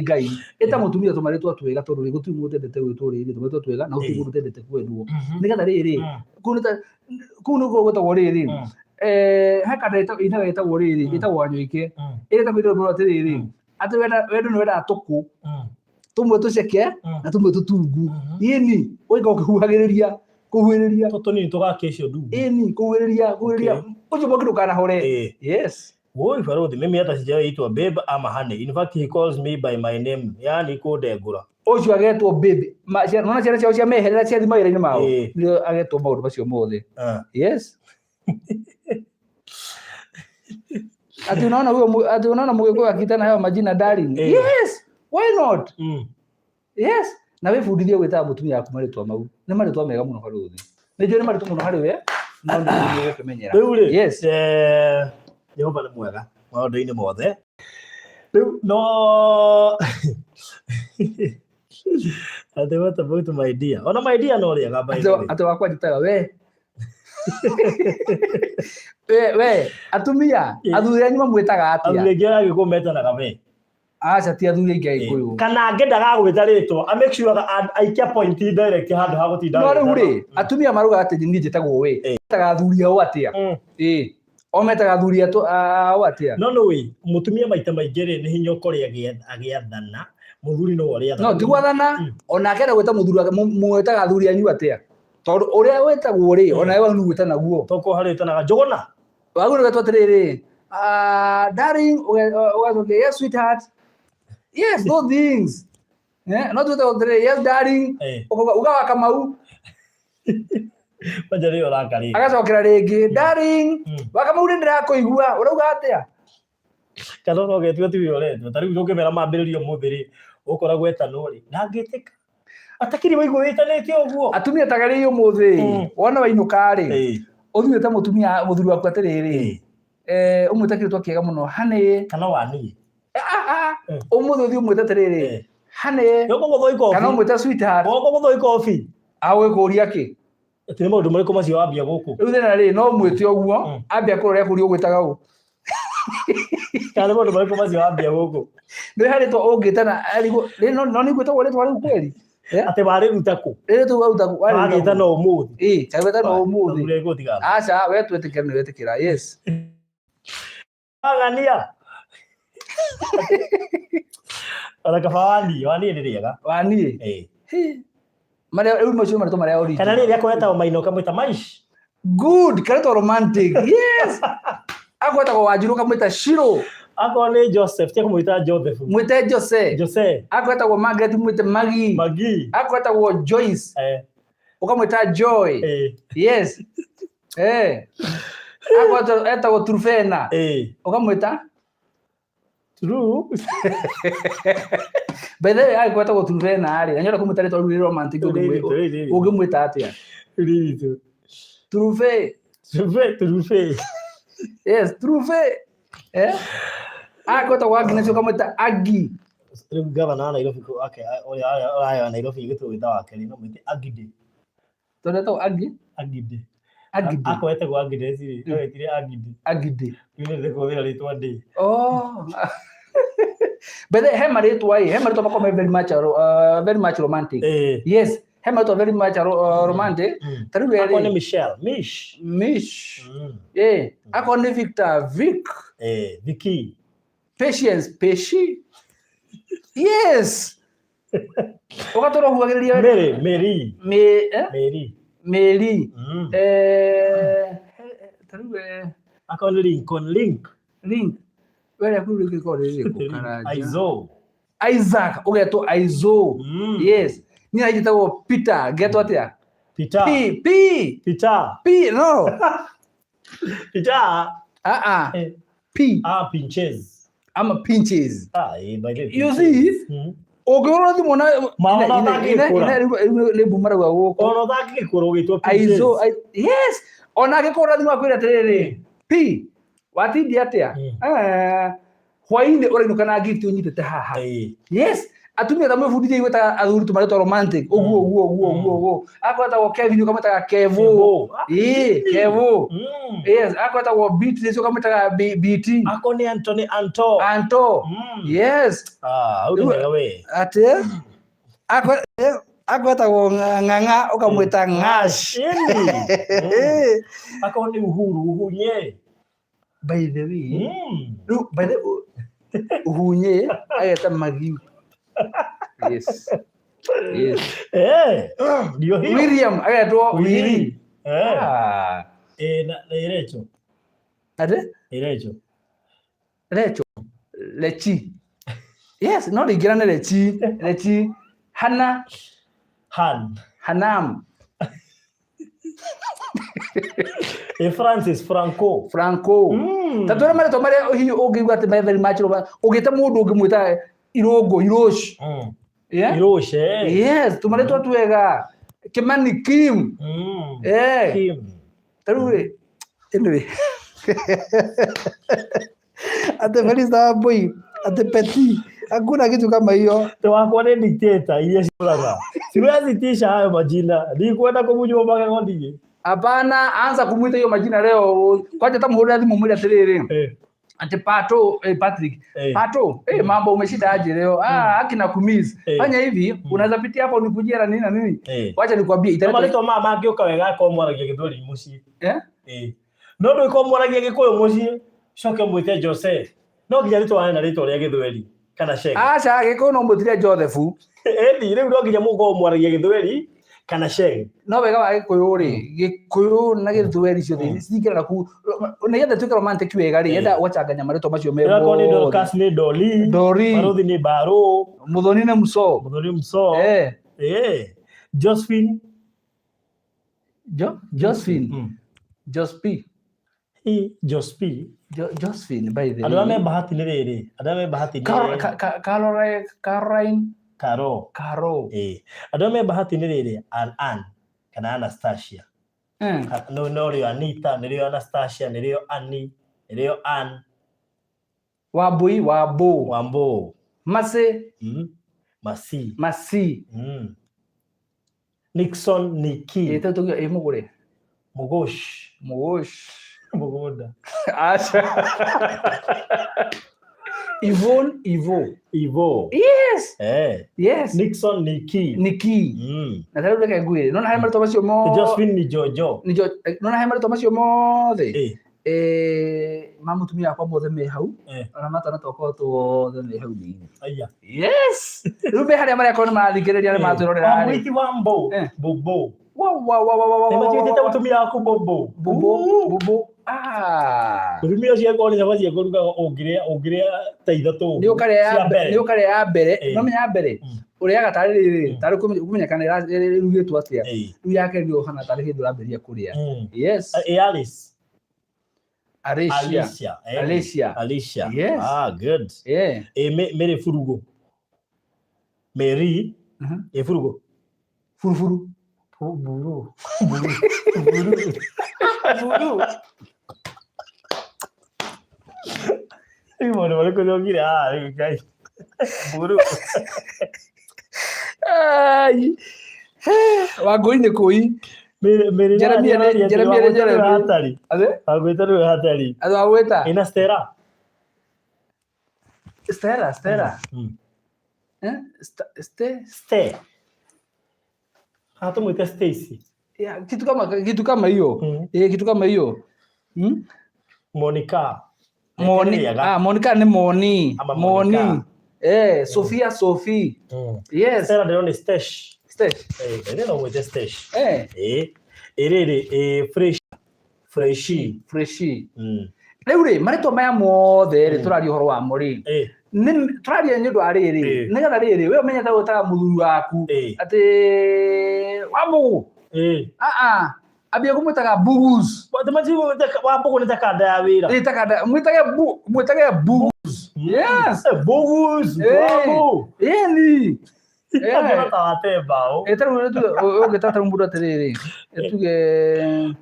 ngai eta mutumia tumaritwa twega tondu ri gutu mutendete gwitwo riri tumaritwa twega na utu mutendete kwendwo nigetha riri kunu gwetagwo riri hakada ina etagwo riri etagwo Wanyoike eta kwitwo bro atiriri ati wendo ni wenda atuku tumwe tuceke na tumwe tutungu ini oiga kuhuhiriria tutoni tugakecio ndu kuhuhiriria ucio bokiru kana hore yes woi baruthi mimi hata sijaitwa Beib ama Honey in fact he calls me by my name yani kundengura ucio agetwo Beib nona ciana ciao cia meherera cia thima ira-ini mao nio agetwo maundu macio mothe yes ati unaona mugiku akitana hayo majina darling yes why not yes na we fundithie gwita mutumia yaku maritwa mau ni maritwa mega muno baruthi ni njuri maritwa muno hari we no ndi kumenyera yes Jehova ni mwega maundu-ini mothe riu no ati what about my dear ona my dear no riega ati wakwa njitaga we we atumia athuri anyu mamwitaga atia athuri angi agikumetanaga we aca ti athuri angi agikuyu kana ngendaga gwita ritwa make sure aikia point direct handu ha gutinda no riu ri atumia maruga ati ni njitagwo we njitaga athuri ao atia ometaga athuri ao atia no we mutumia maita maingi ri ni hinya ukori agiathana muthuri no uri athana no tigwathana ona akenda gwita muthuri mwetaga athuri anyu atia tondu uria wetagwo ri ona wewe nu gwita naguo toko hari tanaga njogona wagu gatwa atiriri darling ugacoke yes sweetheart yes those things no twetagwo atiriri yes darling ugawaka mau majari urakari agacokera ringi darling waka mau ndirakuigua urauga atia kana no getwe ti uretwo tariu ndungimera mambiririo muthiri ukoragwo etano ri ndangitika atakiri waigwo witanite uguo atumia tagari umuthi wona wainuka ri uthiete mutumia muthuri waku atiriri umwite kiritwa kiega muno Honey kana wani umuthi uthi umwite atiriri Honey kana umwite sweetheart gogothoi coffee awe kuria ki atire maundu mariko macio wambia guku riu thina ri no mwite uguo ambia kuroria kuri ugwitaga u kana maundu mariko macio wambia guku ni hari to ungitana no ni gwitagwo ritwa riu kweli ate bari rutaku tu utaku wari no umuthi chabeta no umuthi acha we twetikira ni wetikira yes agania ala kafawani wani ni riega wani maria eu mocio marito maria ori kana ri yakweta maino kamwita maish good kareto romantic yes akweta kwa Wanjiru kamwita Shiro ako ni Joseph tia kumwita Joseph mwite Jose akweta kwa Margaret mwite Magi akweta kwa Joyce ukamwita Joy yes akweta kwa Trufena ukamwita True. By the way, I got to true na ari. Anyora kumutare to romantic ugimwita atia. Rito. True. Yes, true. I got to work in kumwita Agi. Governor Nairobi ko ake oya Nairobi gitu wita wake ni no mwite Agide. Toneto Agi? Agide. Ako ete kwa Agide siri. No etire Agide. Agide. Yule ndeko wira ritwa de. Oh. But Hema mako very much romantic. Yes, Hema very much romantic. Ako ni Michelle, Mish. Yeah. Ako ni Victor, Vic. Vicky. Patience, Peshi. Yes. Wakatoro huagiria Mary. Tarube. Ako Link. Where could we call it? Isaac. Okay, to Aizo. Yes. Ni ajita wo Peter. Get what ya? Peter. P. No. Peter. P. Pinches. I'm a Pinches. You see? Ogoro di mona. Le bumara wa wo. Ono daki kuro gitu Pinches. Aizo. Yes. Ona ke kora di makwira tere. P. Wati diatia. Hwainde ora nukana gitu nyite haha. Yes. Atumia tamu fudije iweta aduru tumare to romantic. Ogo. Ako ata wo Kevin kama ta Kevo. Kevo. Yes, ako ata wo beat sio kama ta BT. Ako ni Anto. Yes. Unawe. Ate. Ako ata wo nganga ukamwita Ngash. Ako ni Uhunye. By the way, Uhunye ayata Magiu. Yes. William ayatwa Willy. Na Irecho. Ade? Irecho. Lechi. Yes, not the grand Lechi. Hanam. Francis Franco. Tatora mara to mara hiyo ogi gwate very much ogeta mudu ogimwita Irosh. Yeah? Irosh, Yes, tumare to tuega. Kimani Kim. Kim. Tarure. Anyway. Ate Felista boy, ate Petit. Hakuna kitu kama hiyo. Wako ni dictator, yes brother. Siwezi tisha hayo majina. Ni kwenda kumjua mpaka ngondije. Hapana, anza kumuita hiyo majina leo. Kwaje tamuhuri hadi mumuli atiriri. Ante Pato, Patrick. Pato, mambo umeshida aje leo? Akina kumiss. Fanya hivi, unaweza pitia hapo unikujia na nini? Wacha nikwambie italeta. Kama leo mama akioka wega kwa mwana gigithori muci. No ndo iko mwana gigikoyo muci. Shoke mwite Jose. No nginya ritwa na ritwa ria githweri kana Sheng. Acha giko no mbutire Joseph. Riu ndo nginya mugo mwana githweri kana Sheng. No wega wa gikuyu na githweri cio thi cikira ku ne yenda tuka romantic wega ri yenda wachanganya mareto macio mego. Yako ni Dorcas ni Dori. Maruthi ni Baro. Muthoni ni Muso. Josephine. Josephine by the way. Adame bahati ni riri. Caroline. Caro. Adame bahati ni riri. Ann. Kana Anastasia. No, Anita, nilio Anastasia, nilio Annie, nilio Ann. Wambo. Masi. Nixon, Nikki. Ito mugure. Mugosh. Mugoda. Asha. Ivo. Yes. Nixon, Nikki. Na tayo leka guire. Nona haimar tomasyo mo. Josephine ni Jojo. Nona haimar tomasyo mo de. Mutumia kwa mo me hau. Ona mata na toko to me hau ni. Aya. Yes. Rube hali amari akona mali gereri ale matu rore hali. Mwiti wambo. Bobo. Wow. Ema mutumia ako Bobo. Bobo. Mutumia cia ko ni nyabaci akuruga ogiria ta ithatu. Ni ukare ya mbere. No menya mbere. Uria gatariri tari kumenya kana rugitwo atia. Riu yake ndio hana tari hindu ramberia kuria. Yes. Alice. Alicia. Yes. Good. Yeah. Mary Furugo. Mary. Furugo. Furu. Buru. Bueno, coisa virar, guys. Buru. Ai. Wagoi-ini kũi. Jeremia hatari. Ade? Agwĩta nĩ hatari. Ado agwĩta. Ina Stella. Stella. Ste. Hata mwita Stacy. Ya, kitu kama hiyo. Kitu kama hiyo. Monica. Monica ni Moni. Moni. Sophia. Yes. Stella ndio ni Stash. Ndio mwita Stash. Freshi. Rĩu marĩtwa maya mothe rĩ tũraria ũhoro wa mo rĩ tũraria nĩ ũndũ wa rĩrĩ nĩgetha rĩrĩ we ũmenyete gwĩtaga mũthuri waku atĩ Wambũgũ ambia kũmwĩtaga Bugus Wambũgũ nĩ ta kanda ya wĩra mwĩtage Bugus. Yes, Bugus. Yeni ũngĩtata mũndũ atĩrĩrĩ tuge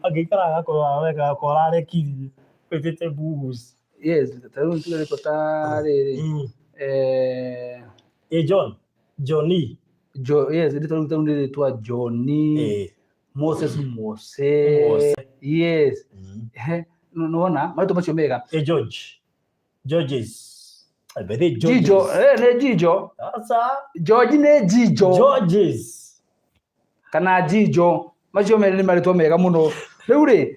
angĩikara gakorwo wega arekirie wĩtĩte Bugus. Yes, tarĩu tuge rĩko ta rĩrĩ Johnny. Yes, tarĩu rĩtwa Johnny. Moses. Yes. Nona marĩtwa macio mega. Georges. Jijo, ne Jijo. Sasa George ne Jijo. Georges. Kana Jijo. Macio mere ni marĩtwa mega mũno. Rĩu rĩ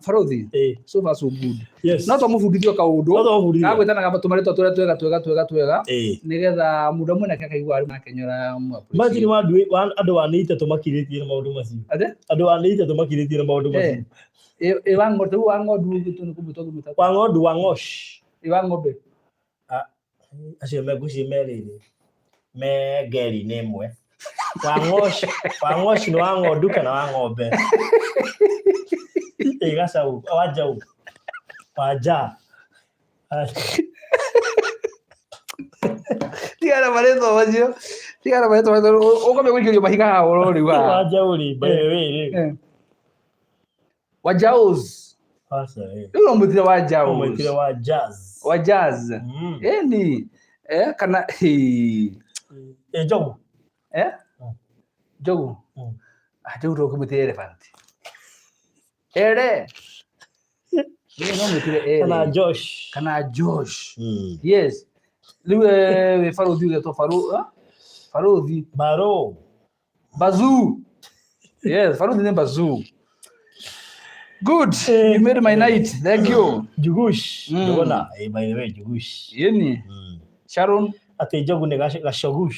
Farothi. So far so good. Yes. No tũmũbundithio kaũndũ. Agwĩtanaga tũmarĩtwa tũrĩa twega. Nĩgetha muda mwena akaigua ari makenyora mwapu. Imagine andũ wanĩte tũmakirĩtie na maũndũ macio. Andũ wanĩte tũmakirĩtie na maũndũ macio. Wangodu gitu nĩ kũmũtwa kũmũtwa. Wangosh. Ng'ombe. Acio meguci merĩrĩ. Geri nĩ ĩmwe. Wangosh nĩ wa ng'ondu kana wa ng'ombe. Gacau waja. Tigana marĩtwa macio. Ũkome gũikĩrio mahiga haha rĩu haha. Wajaũri wĩrĩ. Wajaus. Rĩu ũmwĩtire Wajaus. Ũmwĩtire Wajaz. Eni. Kana Jogu. Jogu. Jogu ndo kumwĩtire Elephant. Ere. No mwĩtire Ere. Kana Josh. Yes. Rĩu Farothi ũgetwo Farothi. Bazoo. Yes, Farothi nĩ Bazoo. Good. You made my night. Thank you. Jugush. Ndona, by the way, Jugush. Yeni. Sharon. Ate Jogu nĩ Gashogu.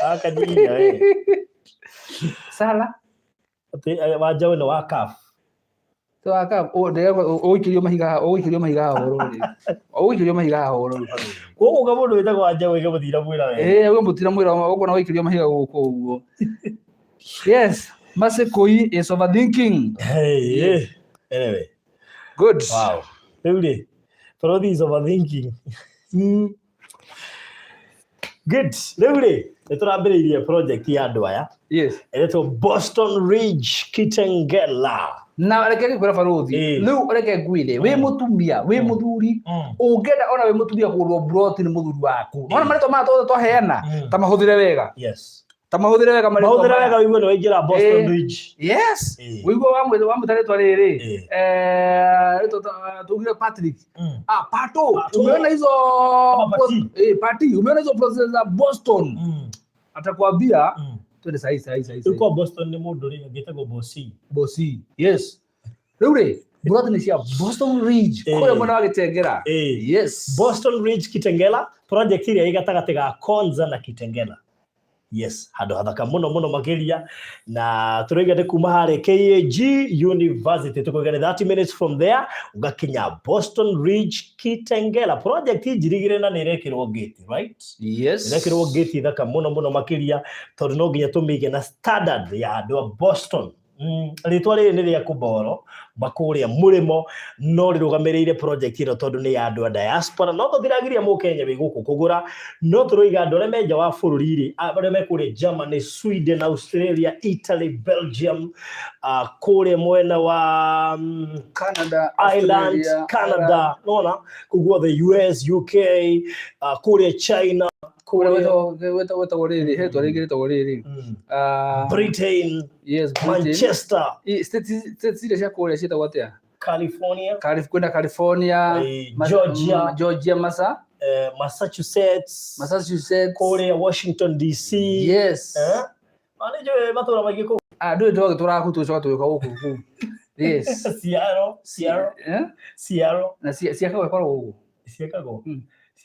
Akajiga. Sala. Ate wajawe no wakaf. To wakaf. Ũgĩkĩrio mahiga haha ũrori. Koguo mũndũ wĩtagwo wajawe gĩmũthira mwĩra wega. Gĩmũthira mwĩra ũguo na ũgĩkĩrio mahiga gũkũ ũguo. Yes. Masekoi is overthinking. Anyway. Good. Wow. Rĩu Farothi is overthinking. Good. Rĩu nĩtũrambĩrĩirie project ya andũ aya. Yes. Ĩretwo Boston Ridge Kitengela. Na reke ngĩkwĩra Farothi. Rĩu reke ngwĩre wĩ mũtumia wĩ mũthuri ũngĩenda ona wĩ mũtumia kũgũrwo broti nĩ mũthuri waku. Ona marĩtwa maya tothe twaheana ta mahũthĩre wega. Yes. Mahũthĩre wega wĩiguo nĩ waingĩra Boston Ridge. Yes. Wĩiguo wamwĩta rĩtwa rĩrĩ. Tugire Patrick. Pato. Umeona hizo party. Umeona hizo process za Boston. Atakwambia twende sahi. Uko Boston nĩ mũndũ rĩ agĩtagwo Bosi. Yes. Rĩu brother nĩ cia Boston Ridge. Kũrĩa mwena wa Kitengela. Yes. Boston Ridge Kitengela project ĩrĩa ĩgatagatĩ ga Konza na Kitengela. Yes, handũ hathaka mũno makĩria na tũraigana kuma harĩ KAG University tũkũgera 30 minutes from there ũgakinya Boston Ridge Kitengela. Project njirigire na nĩrekĩrwo gate, right? Yes. Nĩrekĩrwo gate thaka mũno makĩria tondũ no nginya tũmĩige na standard ya andũ a Boston. ritwa riri ni ria kuboro bakuria murimo no rirugamirire project ino tondu ni ya andu a diaspora no tuthiragiria mu Kenya wi guku kugura no turoiga andu aria menja wa bururi ri aria mekuria Germany, Sweden, Australia, Italy, Belgium, kuria mwena wa Canada, Ireland, Canada, nona kugua the US, UK, kuria China, Britain, yes, Manchester, California, Georgia, Massachusetts, Korea, Washington DC. Yes. Anijo matura magiko. Do it yes. Seattle. Na Chicago.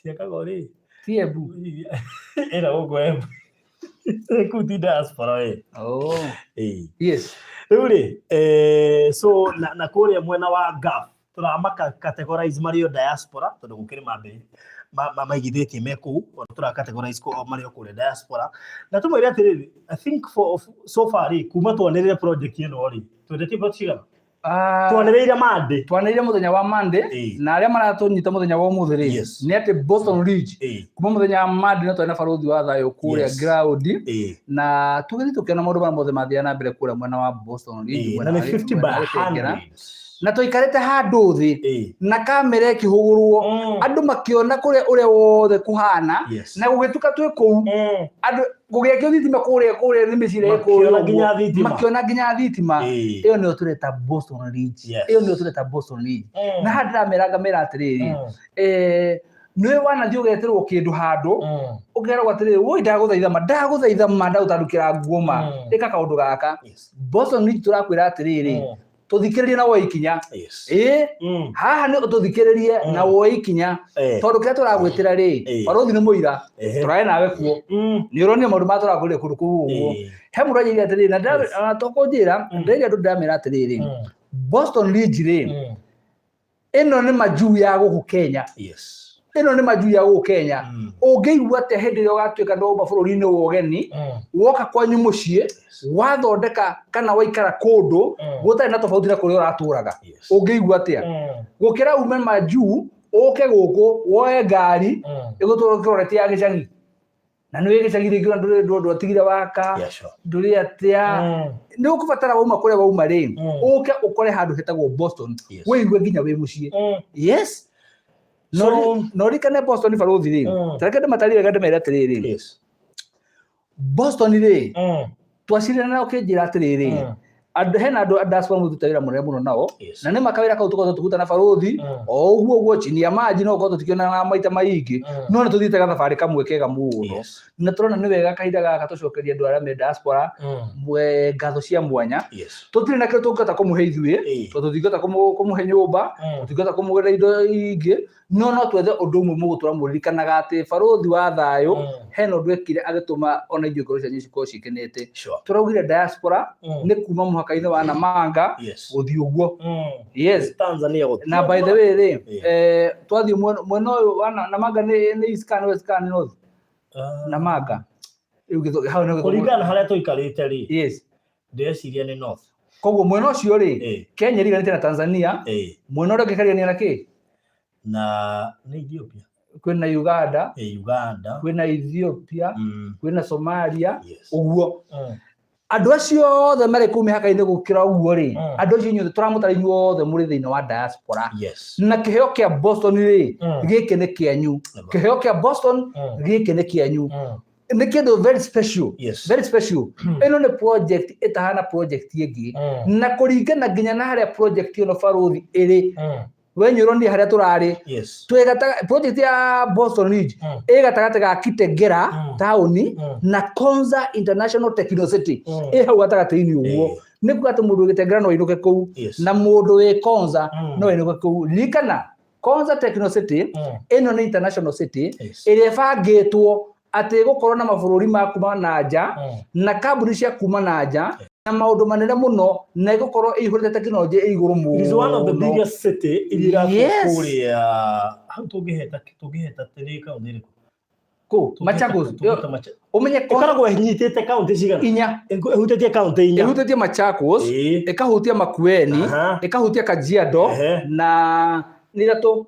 Chicago ri. Tiebu. Era ogo kuti diaspora Oh. Yes. Uri so na Korea mwena wa gaf turamaka categorize Mario diaspora tondu gukiri mambe maigithitie meku tura categorize ko Mario kule diaspora na tumwire atiriri I think for so far kuma twanirire project ino ri twendete project twanirire muthenya wa Monday na aria maratunyita muthenya wa umuthiri ni ati Boston Ridge kuma muthenya wa Monday no twena baruthi wa thayo kuria ground na tugithi tukiona maundu mothe mathia na mbere kuria mwena wa Boston Ridge na 50 by 100 na tuikarite handu thi na kamera ikihugurwo andu makiona kuria uria wothe kuhana na gugituka twi kuu andu gugiakio thitima kuria ni micire makiona nginya thitima iyo ni tureta Boston Ridge na handira meranga atiriri niwe wanathi ugeterwo kindu handu ugeragwo atiriri woi ndaguthaitha manda utandukira nguoma ika kaundu gaka Boston Ridge turakwira atiriri tuthikiririe na woikinya haha ni tuthikiririe na woikinya tondu kira turagwitira ri baruthi ni muira turae nawe kuo ni uronie maundu ma turagwire kundu kuu uguo he mundu ajiria atiriri na tokonjira ndege andu ndamira atiriri Boston Ridge ri ino ni majuu ya guku Kenya ino ni majuu ya guku Kenya ungeigua ate hindi rio gatwika ndomba bururi-ini wogeni woka kwanyu mucii wathondeka kana waikara kundu gutari na tofauti na kuria uraturaga ungeigua atia gukira ume majuu uke guku woe ngari igutwara kiroreti ya gicagi na niwe gicagi ringi ndu atigire waka nduri atia ni ukubatara wauma kuria wauma ri uke ukore handu hetagwo Boston wiigue nginya wi mucii yes no rikane Boston baruthi ri tareke matarire gande mera atiriri Boston ri twacirana nao kinjira atiriri andu hena andu diaspora mututawira munene muno nao na ni makawira kau tuko tukutana baruthi o uguo chini ya maji no ko tukiona na maita maingi no ni tuthite gathabari kamwe kega muno na turona ni wega kahinda gaka tucokeria andu aria me diaspora mwe ngatho cia mwanya tutire na kio tungata kumuhe ithuĩ tuthingata kumuhe nyumba tuthingata kumugera indo ingi no twethe undu umwe mugutura muririkanaga ati baruthi wa thayo hena undu ekire agituma ona ithuĩ ngoro cia nyicikorwo cikenete turaugire diaspora ni kuma muhaka-ini wa Namanga guthii uguo Tanzania na by the way ri twathii mwena uyu wa Namanga ni east kana west kana north Namanga kuringana haria tuikarite ri ndeciria ni north koguo mwena ucio ri Kenya riganite na Tanzania mwena uria ngikariania na ki na Ethiopia kwina Uganda kwina Ethiopia kwina Somalia uguo andu acio othe mari kuu mihaka-ini gukira uguo ri andu acio inyuothe turamutara inyuothe muri thiini wa diaspora na kiheo kia Boston ri giki ni kianyu kiheo kia Boston giki ni kianyu ni kindu very special ino ni project itahana project ingi na kuringana nginya na haria project ino baruthi iri wenyuroni haria turari twegata project ya Boston Ridge igatagate ga Kitengera tauni na Konza International Technology hau gatagate-ini uguo ni kuga mundu Kitengera no inuke kuu na mundu wi Konza no inuke kuu likana Konza Technology ino ni international city iria bangitwo ati gukorwo na mabururi ma kuma na nja na kambuni cia kuma na nja na maundu manene muno na igukorwo ihurite technology iguru muno. It is one of the biggest city iria kuria how tungiheta tiri kaunti iriku Ko Machakos umenye ikoragwo hinyitite county cigana inya ihutĩtie county inya ihutĩtie Machakos ikahutia Makueni ikahutia Kajiado na nitatu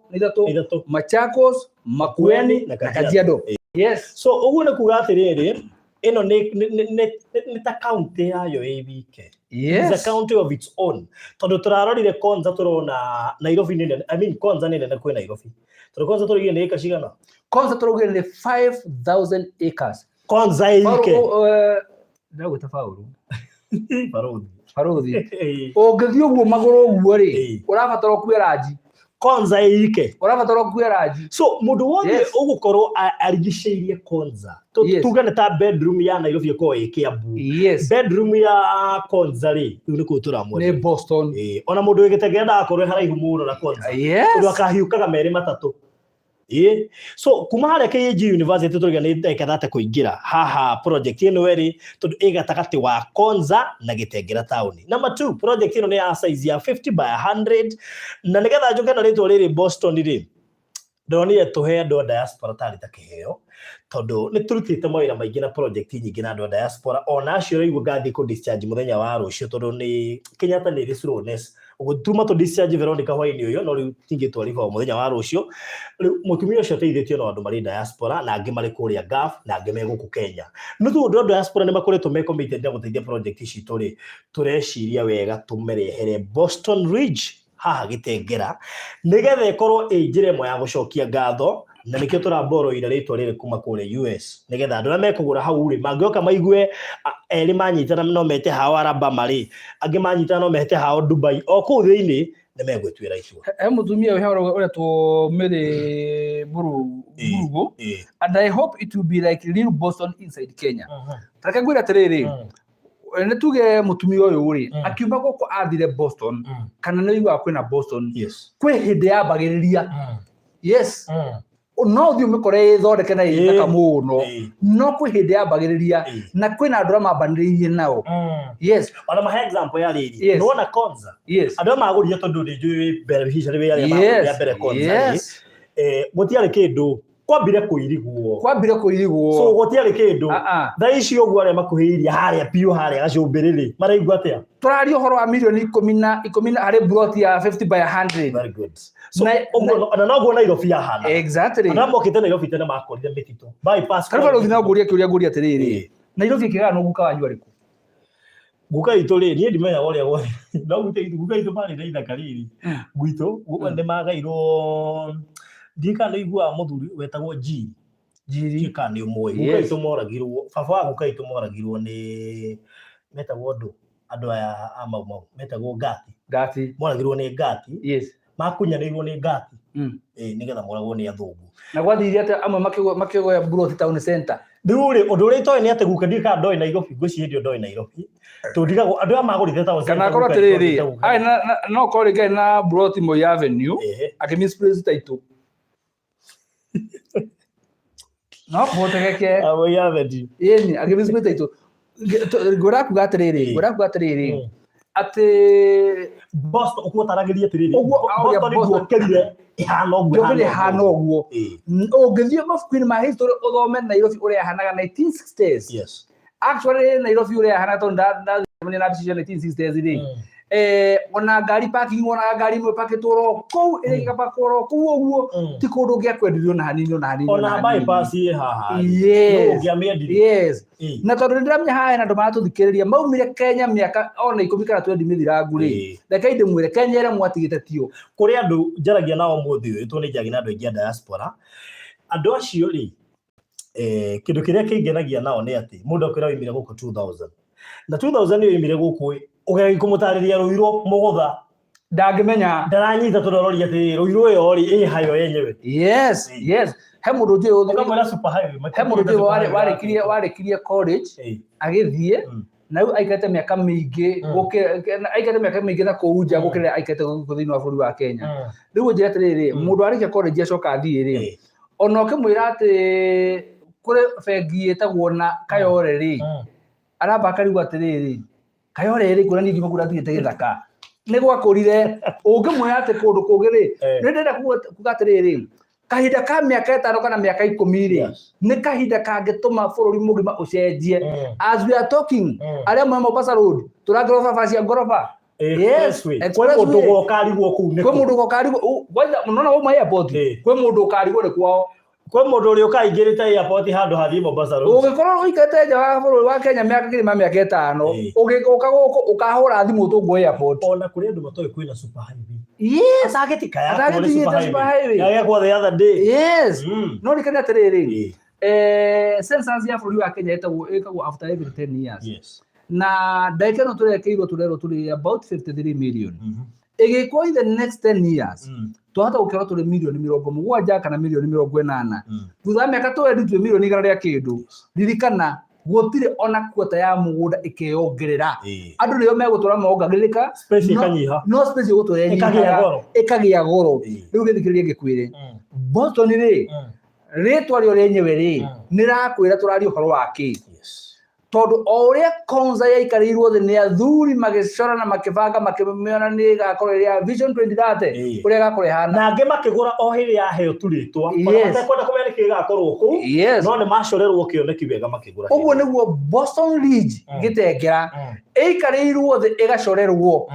Machakos Makueni na Kajiado. Yes, so uguo nĩ kuga atĩrĩrĩ ĩno nĩ ta county yayo ĩwike. Yes, it's a county of its own. Tondũ tũrarorire Konza turona Nairobi nene, I mean Konza nene na kwĩ Nairobi. Tondũ Konza tũrugire nĩ ĩka cigana? Konza tũrugire nĩ 5,000 acres. Konza ĩike. Ndagwĩta Paulu. Barothi. Ũngĩthiĩ ũguo magũrũ ũguo rĩ, ũrabatara kuoya ranji. Konza ĩike. Ũrabatara kuoya ranji. So mũndũ wothe ũgũkorwo arigicĩirie Konza. Tuga nĩ ta bedroom ya Nairobi ĩkorwo ĩ Kiambu. Yes. Bedroom ya Konza rĩ, rĩu nĩ kũu tũramwona. Nĩ Boston. Ona mũndũ wĩgĩtegenda akorwo haraihu mũno na Konza. Yes. Ũndũ akahiũkaga merĩ matatũ. So kuma harĩa KG University tũrĩga nĩ ndekethate kũingĩra haha project ĩno ĩrĩ tondũ ĩ gatagatĩ wa Konza na Gĩtengera town. Number 2, project ĩno nĩ ya size ya 50 by 100 na nĩgetha njoke na rĩtwa rĩrĩ Boston rĩ ndonire tũhe andũ a diaspora tarĩ ta kĩheo tondũ nĩ tũrutĩte mawĩra maingĩ na project nyingĩ na andũ a diaspora ona acio rĩu ngathiĩ kũ discharge mũthenya wa rũciũ tondũ nĩ Kenyatta nĩ rĩ slowness tuma to discharge Veronica hwainĩ ũyũ no rĩu tingĩtwariba mũthenya wa rũciũ rĩu mũtumia ũcio ateithĩtio na andũ marĩ diaspora na angĩ marĩ kũrĩa gaf na angĩ me gũkũ Kenya no tu andũ a diaspora nĩ makoretwo me committed na gũteithia project ici tũrĩ tũreciria wega tũmerehere Boston Ridge haha Gĩtengera nĩgetha ĩkorwo ĩ njĩra ĩmwe ya gũcokia ngatho na nĩkĩo tũramboroira rĩtwa rĩrĩ kuma kũrĩa US nĩgetha andũ arĩa mekũgũra hau rĩ mangĩoka maigue erĩ manyitana no mete hao Alabama rĩ angĩ manyitana no mete hao Dubai o kũu thĩinĩ nĩ megwĩtuĩra itua mũtumia ũrĩa tũmĩrĩ Burugu and I hope it will be like real Boston inside Kenya. Tareke ngwĩre atĩrĩrĩ nĩ tuge mũtumia ũyũ rĩ akiuma gũkũ athire Boston kana nĩ igua kwĩna Boston kwĩ hĩndĩ yambagĩrĩria yes no thiĩ ũmĩkore ĩthondeke na ĩthaka mũno no kwĩ hĩndĩ yambagĩrĩria na kwĩna andũ arĩa mambanĩrĩirie nao yes ona mahe example ya rĩrĩ nĩwona Konza andũ magũrire tondũ nĩ njũĩ mbere history ya mbere Konza gũtiarĩ kĩndũ kwambire kũirigwo so gũtiarĩ kĩndũ thaa ici ũguo arĩa makuhĩirie harĩa piũ harĩa gacumbĩrĩ maraigua atĩa tũraria ũhoro wa milioni 10 harĩ plot ya 50 by 100 very good so ona noguo Nairobi yahana exactly na mokĩte Nairobi tene makorire mĩtitũ bypass kana rũthi na ngũria kĩũria ngũria atĩrĩrĩ Nairobi kĩgana no guka wanyu arĩkũ guka itũ rĩ niĩ ndimenya ũrĩa gwa no guka itũ marĩ na ithaka rĩrĩ Gwitwo guka nĩ magairwo ndika nĩ igua mũthuri wetagwo Jiri kana nĩ ũmwe guka itũ moragirwo baba wa guka itũ moragirwo nĩ metagwo andũ aya a mau metagwo Ngati moragirwo nĩ Ngati yes makunyanĩirwo nĩ Ngati nĩgetha moragwo nĩ athũngũ na gwathiire atĩ amwe makĩgoya Buroti town center rĩu rĩ ũndũ ũrĩa itoĩ nĩ atĩ guka ndika ndoĩ Nairobi ngwĩciria ndio ndoĩ Nairobi tũndigagwo andũ arĩa magũrĩte town center kana akorwo atĩrĩrĩ no korĩ ngai na Buroti Moi Avenue akĩmisplace title no kũhotekeke Moi Avenue yeni akĩmisplace title ngũrakuga atĩrĩrĩ atĩ Boston ũkũtaragĩria atĩrĩrĩ Boston nĩguo ihana ũguo ũngĩthiĩ mabuku-inĩ ma history ũthome Nairobi ũrĩa yahanaga 1960s yes actually Nairobi ũrĩa yahana tondũ ndathomire na mbica 1960s rĩ ona ngari parking ona ngari imwe pakĩtwo kũu ĩrĩa ĩgapakwo kũu ũguo ti kũndũ ũngĩakwendirio na hanini ona bypass haha yes na tondũ ndĩramenya haha na andũ maratũthikĩrĩria maumire Kenya mĩaka ona 10 kana 20 mĩthirangu rĩ reke ndĩmwĩre Kenya ĩrĩa mwatigĩte tio kũrĩ andũ njaragia nao mũthĩ ũyũ tondũ nĩnjaragia na andũ aingĩ a diaspora andũ acio rĩ kĩndũ kĩrĩa kĩngenagia nao nĩ atĩ mũndũ akwĩra oimire gũkũ 2000 na 2000 nĩ oimire gũkũ ũgeria kũmũtarĩria Rũirũ mũgũtha ndangĩmenya ndaranyita tũrororia atĩ Rũirũ ĩyo rĩ ĩ hayo yenyewe yes he mũndũ ũngĩ ũkamwĩra super highway he mũndũ ũngĩ warĩkirie college agĩthiĩ na rĩu aikarĩte mĩaka mĩingĩ na kũu nja gũkĩrĩa aikarĩte thĩinĩ wa bũrũri wa Kenya rĩu njĩra atĩrĩrĩ mũndũ warĩkia college acoka athiĩ rĩ ona ũkĩmwĩra atĩ kũrĩ bengi ĩtagwo na Kayore rĩ aramba akarigwo atĩrĩrĩ Kayore rĩ kũrĩa ningĩ magũra thĩte gĩthaka nĩ gwakũrire ũngĩmwĩra atĩ kũndũ kũngĩ rĩ nĩ ndĩrenda kuga atĩrĩrĩ kahinda ka miaka 5 kana miaka 10 ri ni kahinda kangituma bururi mugima ucenjie as we are talking aria mwe Mombasa road turagorofa basi ya gorofa yes kwa mundu gokarigwo ku ne kwa mundu gokarigwo wanja unaona wo mai airport kwa mundu gokarigwo ni kwao kwa mundu uri ukaingirite airport handu hathi Mombasa road ugikorwo uikete nja wa bururi wa Kenya miaka 5 ugikoka guku ukahura thimu tungu airport ona kuri andu matoe kwina super highway yes agetika ya super highway ya kwa the other day yes no nikana atiriri census ya bururi wa Kenya itago after every 10 years yes na ndagika no turekeirwo turero turi about 53 million igikwo in the next 10 years tuhata gukira turi milioni 70 kana milioni 80 thutha miaka twendi milioni igana ria kindu ririkana gutire ona kuota ya mugunda ikeyongerera andu niyo megutura mongagirika space ikanyiha no space gutura ikagia goro riu githikiririe ngikwire Boston ri ritwa rio renyewe ri nirakwira turario horo waki tondu oria konza yaikarirwo thi ni athuri magicora na makibanga makimiona ni gakorwo ria vision 2030 uria gakurehana na ange makigura o hiri ya heo turitwa ona kwenda kumenya ki gakorwo ku no ni macorerwo kioneki wega makigura uguo niguo Boston Ridge gitengera ikarirwo thi igacorerwo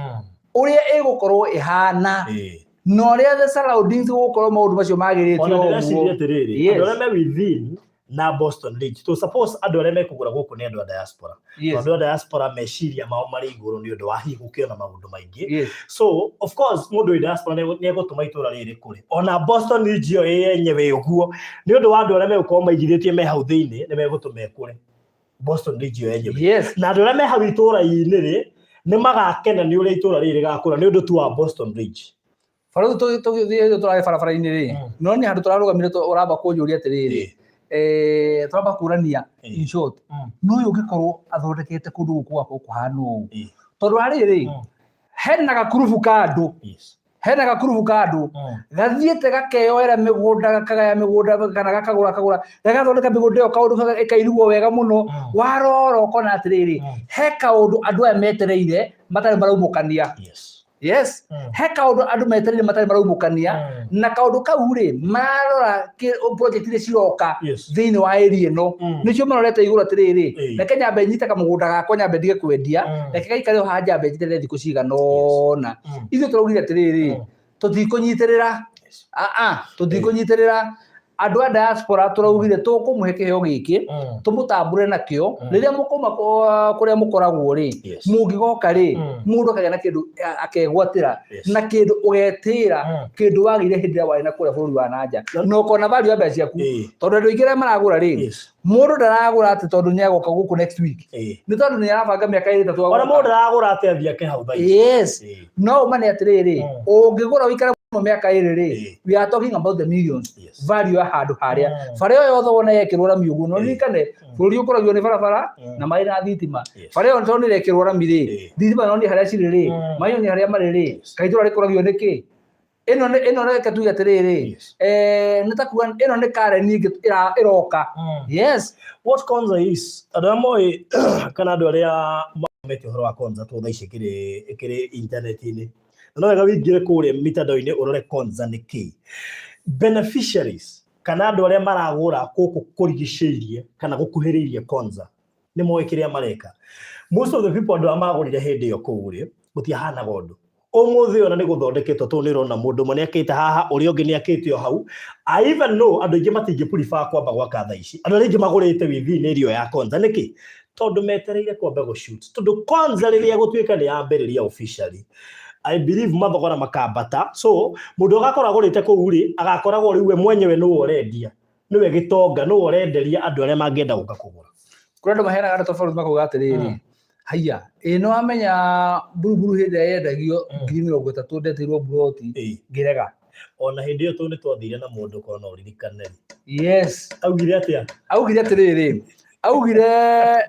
uria igukorwo ihana no ria the surroundings gukorwo maundu macio magiritio ona ndiraciria tiriri andu aria me within na Boston Ridge to suppose andu aria mekugura guku ni andu a diaspora andu a diaspora meciria mao mari iguru ni undu wa hihu kiona maundu maingi so of course mundu wa diaspora ni egutuma itura riri kuri ona Boston Ridge yo yenyewe uguo ni undu wa andu aria megukorwo maigithitie me hau thiini ni megutuma ekure Boston Ridge yo yenyewe na andu aria me hau itura-ini ri ni magakena ni uria itura riri gakura ni undu tu wa Boston Ridge faro to turare barabara-ini ri no ni handu turarugamire uramba kunjuria atiriri turamba kurania in short no ugikorwo athondekete kundu guku gwako kuhana uu tondu hariri hena gakurubu kandu gathiete gakeyoera migunda gakagaya migunda kana gakagura gagathondeka migunda yo kaundu ikairigwo wega muno warora ukona atiriri he kaundu andu aya metereire matari maraumukania yes he kaundu andu metereire matari maraumukania na kaundu kau ri marora project ire ciroka thiini wa area no nicio marorete iguru atiriri na Kenya benyita kamugunda gakwa nyambe ndige kwendia reke gaikare haja benyite thiku ciganona ithu turaugire atiriri tutikũnyitirira tutikũnyitirira andu a diaspora turaugire tukumuhe kiheo giki tumutambure nakio riria mukoma kuria mukoragwo ri mungigoka ri mundu akagĩa na kindu akegwatira na kindu ugetira kindu wagire hindira wari na kuria bururi wa nanja no kona value ya mbeca ciaku tondu andu aingĩ maragura ri mundu ndaragura ati tondu ni agoka guku next week ni tondu ni arabanga miaka 3 ona mundu ndaragura ati athia ke hau thai yes no mane atiriri ungigura wikara miaka 2 ri we are talking about the millions value ya handu haria fario yothe wona yekirwo rami uguo no nikane bururi ukoragwo ni barabara na mai na thitima fario tondu ni rekirwo rami ri thitima no ni haria ciri ri mai ni haria mari ri kaitura rikoragwo niki ino reke tuge atiriri nitakuwa ino ni kare ningi iroka yes what Konza is adamoi kana andu aria mamete horo wa Konza to tha ikiri internet-ini no wega wingire kuria mitandao-ini urore Konza ni ki beneficiaries kana andu aria maragura guku kurigicĩirie kana gukuhĩrĩirie Konza ni moe kiria mareka most of the people andu amagurire hindi iyo kuu ri gutiahana gondu umuthi ona ni guthondeketwo to ni rona mundu mane akite haha uri ongi ni akite hau I even know andu ingi matingi prefer kwamba gwaka tha ici andu ingi magurite within area ya Konza niki tondu metereire kwamba go shoot tondu Konza riria gutuika ni ambiriria officially I believe mathogora makambata so mundu agakora agurite kuu ri agakoragwo riwe mwenyewe no urendia niwe gitonga no urenderia andu aria mangenda guka kugura kurendo mahera gata tofauti makuga atiriri haya no amenya buruburu hindi yendagio 30 ndetirwo broti ngirega ona hindi yo tu ni twathire na mundu kona uririkane yes augire atiriri augire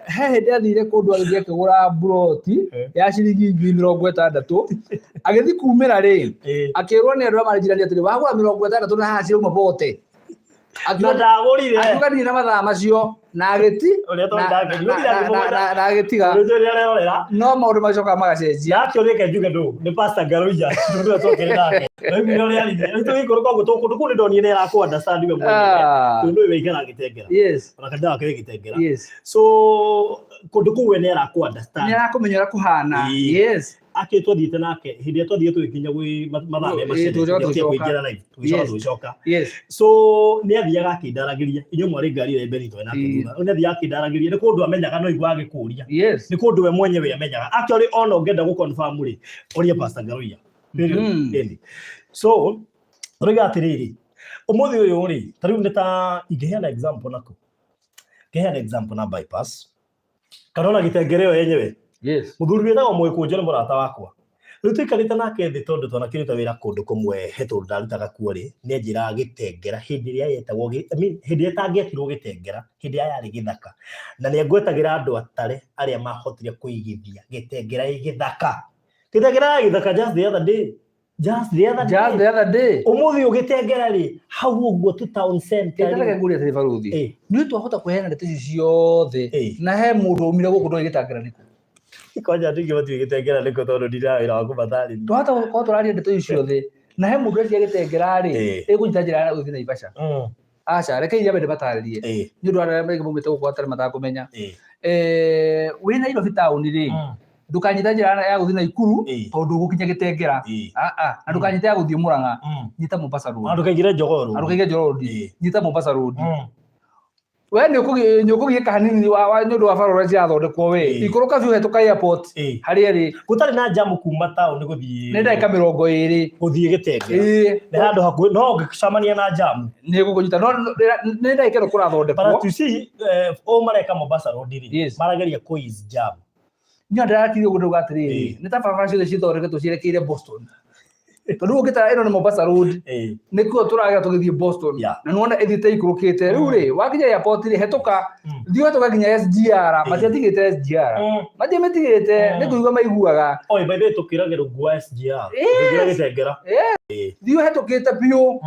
he hindi athire kundu agithie kigura broti ya ciringi 60 agithi kumira ri akirwo ni andu amarejirania atiri wagura 60 na haha ciruma bote Na ndagurire. Akugani na mathaa macio na ageti. Na agetiga. No maundu macoka magacenjia. Yakyo reke njuge ndu ni Pastor Garoija. Ndu twokere nake. Ndio ni ali. Ndio ikoro kwa guto kundu kundi ndoni ne ra ku understand we mwenyewe. Kundu we ikara gitengera. Yes. Ona kada ke gitengera. Yes. So kundu kuwe ne ra ku understand. Ni ra kumenyera kuhana. Yes. Ake twathiite nake hindi twathiite tugikinya gwi mathame macio tugicoka live tugicoka. Yes. So ni athiaga akindaragiria inyo mwari ngari ile Benito na kuruga ni athiaga akindaragiria ni kundu amenyaga no igwa agikuria. Yes. Ni kundu we mwenyewe amenyaga actually ona ungenda gu confirm ri oria Pastor Garoija. So riga atiriri umuthi uyu ri tariu ni ta ingeheana example nako ngeheana example na bypass kanona gitengereo yenyewe. Yes. Muthuri wetagwo Mwikũnjo nĩ mũrata wakwa. Rĩu tũikarĩte nake thĩ tondũ twanakĩruta wĩra kũndũ kũmwe he tondũ ndarutaga kuo rĩ nĩ anjĩraga Gĩtengera hĩndĩ ĩrĩa yetagwo hĩndĩ ĩrĩa ĩtangĩetirwo Gĩtengera hĩndĩ ĩrĩa yarĩ gĩthaka na nĩ angwetagĩra andũ atare arĩa mahotire kũigithia Gĩtengera ĩ gĩthaka. Gĩtengera ĩ gĩthaka just the other day. Just the other day. Umuthi Gĩtengera rĩ hau ũguo tu town center. Ĩtareke nguria tĩ baruthi. Nĩ twahota kũheana ndeto ici ciothe na he mũndũ ũmire gũkũ ndũĩ Gĩtengera nĩkũ. Kwanja ndingi matu Gĩtengera nĩkũ tondũ ndira wĩra wa kũmatharĩria. Twahota gũkorwo tũraria ndeto ici ciothe na he mũndũ ũrĩa Gĩtengera rĩ ĩkũnyita njĩra ya gũthiĩ Naivasha. Aca reke iria bende batarĩrie nĩ ũndũ wa arĩa maumĩte gũkũ atarĩ matakũmenya. Wĩ Nairobi town rĩ ndukanyita njĩra ya gũthiĩ Naikuru tondũ ũgũkinya Gĩtengera. Na ndukanyita ya gũthiĩ Mũrang'a nyita Mombasa road. Ndũkaigire Njogoo road nyita Mombasa road. We nĩ ũkũgiĩka hanini wa nĩ ũndũ wa bara ũrĩa cirathondekwo we ikũrũka biũ hetũka airport harĩa rĩ gũtarĩ na jamu kuma town gũthiĩ nĩ ndagĩka 20 gũthiĩ Gĩtengera nĩ handũ hakuhĩ no ũngĩcemania na jamu nĩ gũkũnyita no nĩ ndagĩka ĩno kũrathondekwo. But you see o mareka Mombasa road rĩ marageria kũease jam. Nĩ ndĩrakirio ũndũ atĩrĩrĩ nĩ ta barabara ciothe cithondeketwo cirekeire Boston. Tondũ ũngĩtara ĩno nĩ Mombasa road nĩkuo tũragera tũgĩthiĩ Boston na nĩwona ĩthiĩte ikũrũkĩte rĩu rĩ wakinya airport rĩ hetũka thiĩ hetũka nginya SGR matiatigĩte SGR matiamĩtigĩte nĩ kũigua maiguaga oi by the way tũkĩragĩrwo ngua SGR Gĩtengera thiĩ hetũkĩte biũ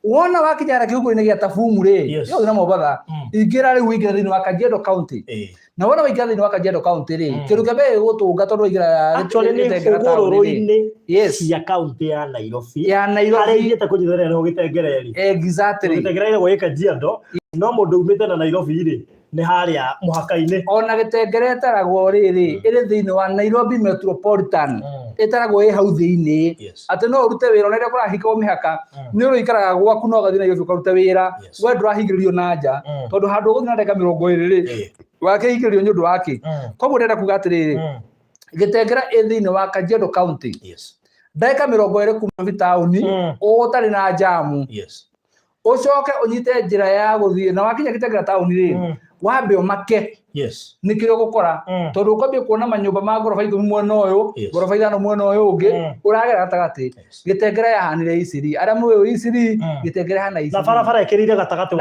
wona wakinya na kĩhuko-inĩ gĩa Tabumu rĩ yothe na Mombasa ingĩra rĩu ingĩra thĩinĩ wa Kajiado County na wona waingĩra thĩinĩ wa Kajiado County rĩ kĩndũ kĩa mbere gũtũnga tondũ waingĩra hũgũrũrũ-inĩ cia kaunti ya Nairobi harĩa ingĩte kũnyitana na Gĩtengera rĩ exactly Gĩtengera ĩrĩ gwĩ Kajiado no mũndũ umĩte na Nairobi rĩ nĩ harĩa mũhaka-inĩ. Ona Gĩtengera ĩtaragwo rĩrĩ ĩrĩ thĩinĩ wa Nairobi Metropolitan ĩtaragwo ĩ hau thĩinĩ atĩ no ũrute wĩra ona rĩrĩa kũrahingwo mĩhaka nĩ ũrĩikaraga gwaku no ũgathiĩ Nairobi ũkaruta wĩra we ndũrahingĩrĩrio na nja tondũ handũ ũgũthiĩ na ndagĩka 20 rĩ wakĩhingĩrĩrio nĩ ũndũ wake. Koguo ndĩrenda kuga atĩrĩrĩ Gĩtengera ĩ thĩinĩ wa Kajiado County ndagĩka 20 kuma town ũtarĩ na jamu ũcoke ũnyite njĩra ya gũthiĩ na wakinya Gĩtengera town rĩ wambe ũmake nĩ kĩrĩa ũgũkora tondũ ũkwambia kuona manyũmba ma ngoroba 10 mwena ũyũ ngoroba 5 mwena ũyũ ũngĩ ũragera gatagatĩ. Gĩtengera yahanire Isiri arĩa mũĩ Isiri Gĩtengera hana Isiri na barabara ĩkĩrĩire gatagatĩ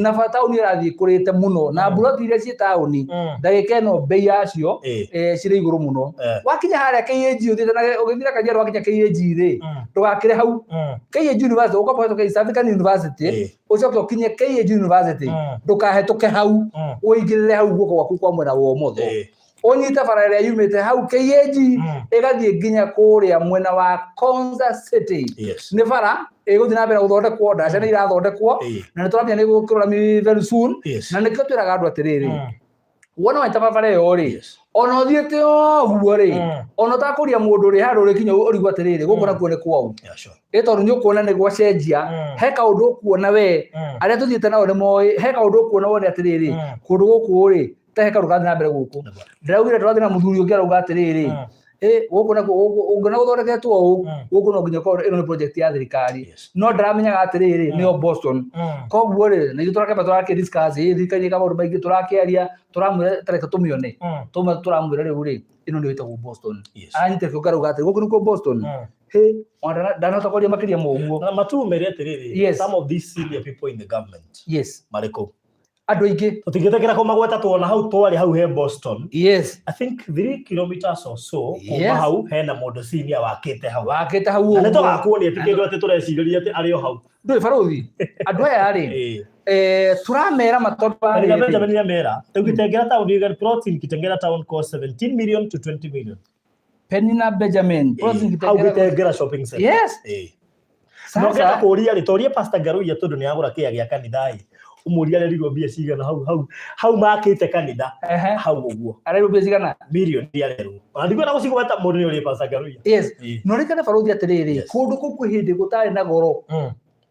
na town ĩrathiĩ kũrĩte mũno na mburoti iria ciĩ town ndagĩka ĩno bei yacio cirĩ igũrũ mũno. Wakinya harĩa KAG ũgĩthira Kajiado wakinya KAG rĩ ndũgakĩre hau KAG University ũkwamba ũhetũke East African University ũcoke ũkinye KAG University ndũkahetũke hau ũingĩrĩre hau guoko gwaku kwa mwena wa ũmotho ũnyite bara ĩrĩa yumĩte hau KAG ĩgathiĩ nginya kũrĩa mwena wa Konza City nĩ bara ĩgũthiĩ na mbere gũthondekwo ndaca nĩ irathondekwo na nĩ tũramenya nĩ gũkũrũra very soon na nĩkĩo twĩraga andũ atĩrĩrĩ wona waita bara ĩyo rĩ ona ũthiĩte ũguo rĩ ona ũtakũria mũndũ rĩ handũ ũrĩkinya ũrigwo atĩrĩrĩ gũkũ nakuo nĩ kwau tondũ nĩ ũkuona nĩ gwacenjia he kaũndũ ũkuona we arĩa tũthiĩte nao nĩ moĩ he kaũndũ ũkuona wone atĩrĩrĩ kũndũ gũkũ rĩ ta he kaũndũ gathiĩ na mbere gũkũ. Ndĩraugire tũrathiĩ na mũthuri ũngĩ arauga atĩrĩrĩ gũkũ nakuo ũngĩona gũthondeketwo ũũ gũkũ no nginya ũkorwo ĩno nĩ project ya thirikari no ndaramenyaga atĩrĩrĩ nĩyo Boston. Koguo rĩ na ithuĩ tũrakĩamba tũrakĩdiscuss thirikari ĩka maũndũ maingĩ tũrakĩaria tũramwĩra tareke tũmĩone tũramwĩra rĩu rĩ ĩno nĩyo ĩtagwo Boston. Anyite biũ ngarauga atĩrĩ gũkũ nĩkuo Boston ndanahota kwaria makĩria ma ũguo na matumĩre atĩrĩrĩ some of these senior people in the government marĩkũ andũ aingĩ tutingetekera ko magweta tuona hau twari hau he Boston. Yes, I think 3 kilometers or so Yes. kuma hau hena mũndũ senior wakĩte hau ũguo. na nĩtũgakuonia ti kĩndũ atĩ tũreciria atĩ arĩ o hau Ndũĩ barothi andũ aya rĩ turamera matondu Ni Benjamin Nyamera tukitengera town you get plot in Kitengela town cost 17 million to 20 million. Penina Benjamin How Kitengela shopping center. Yes. Sasa kuria ritoria Pastor Garuya tondu ni agura kia gya kanitha umuria rĩrigwo mbia cigana hau makĩte kanitha hau ũguo arerwo mbia cigana million arerwo ndigwo na gũcigweta mũndũ nĩ ũrĩ Pastor Garuya. Yes, no rĩkana barothi atĩrĩrĩ kũndũ kũu kwĩ hĩndĩ gũtarĩ na goro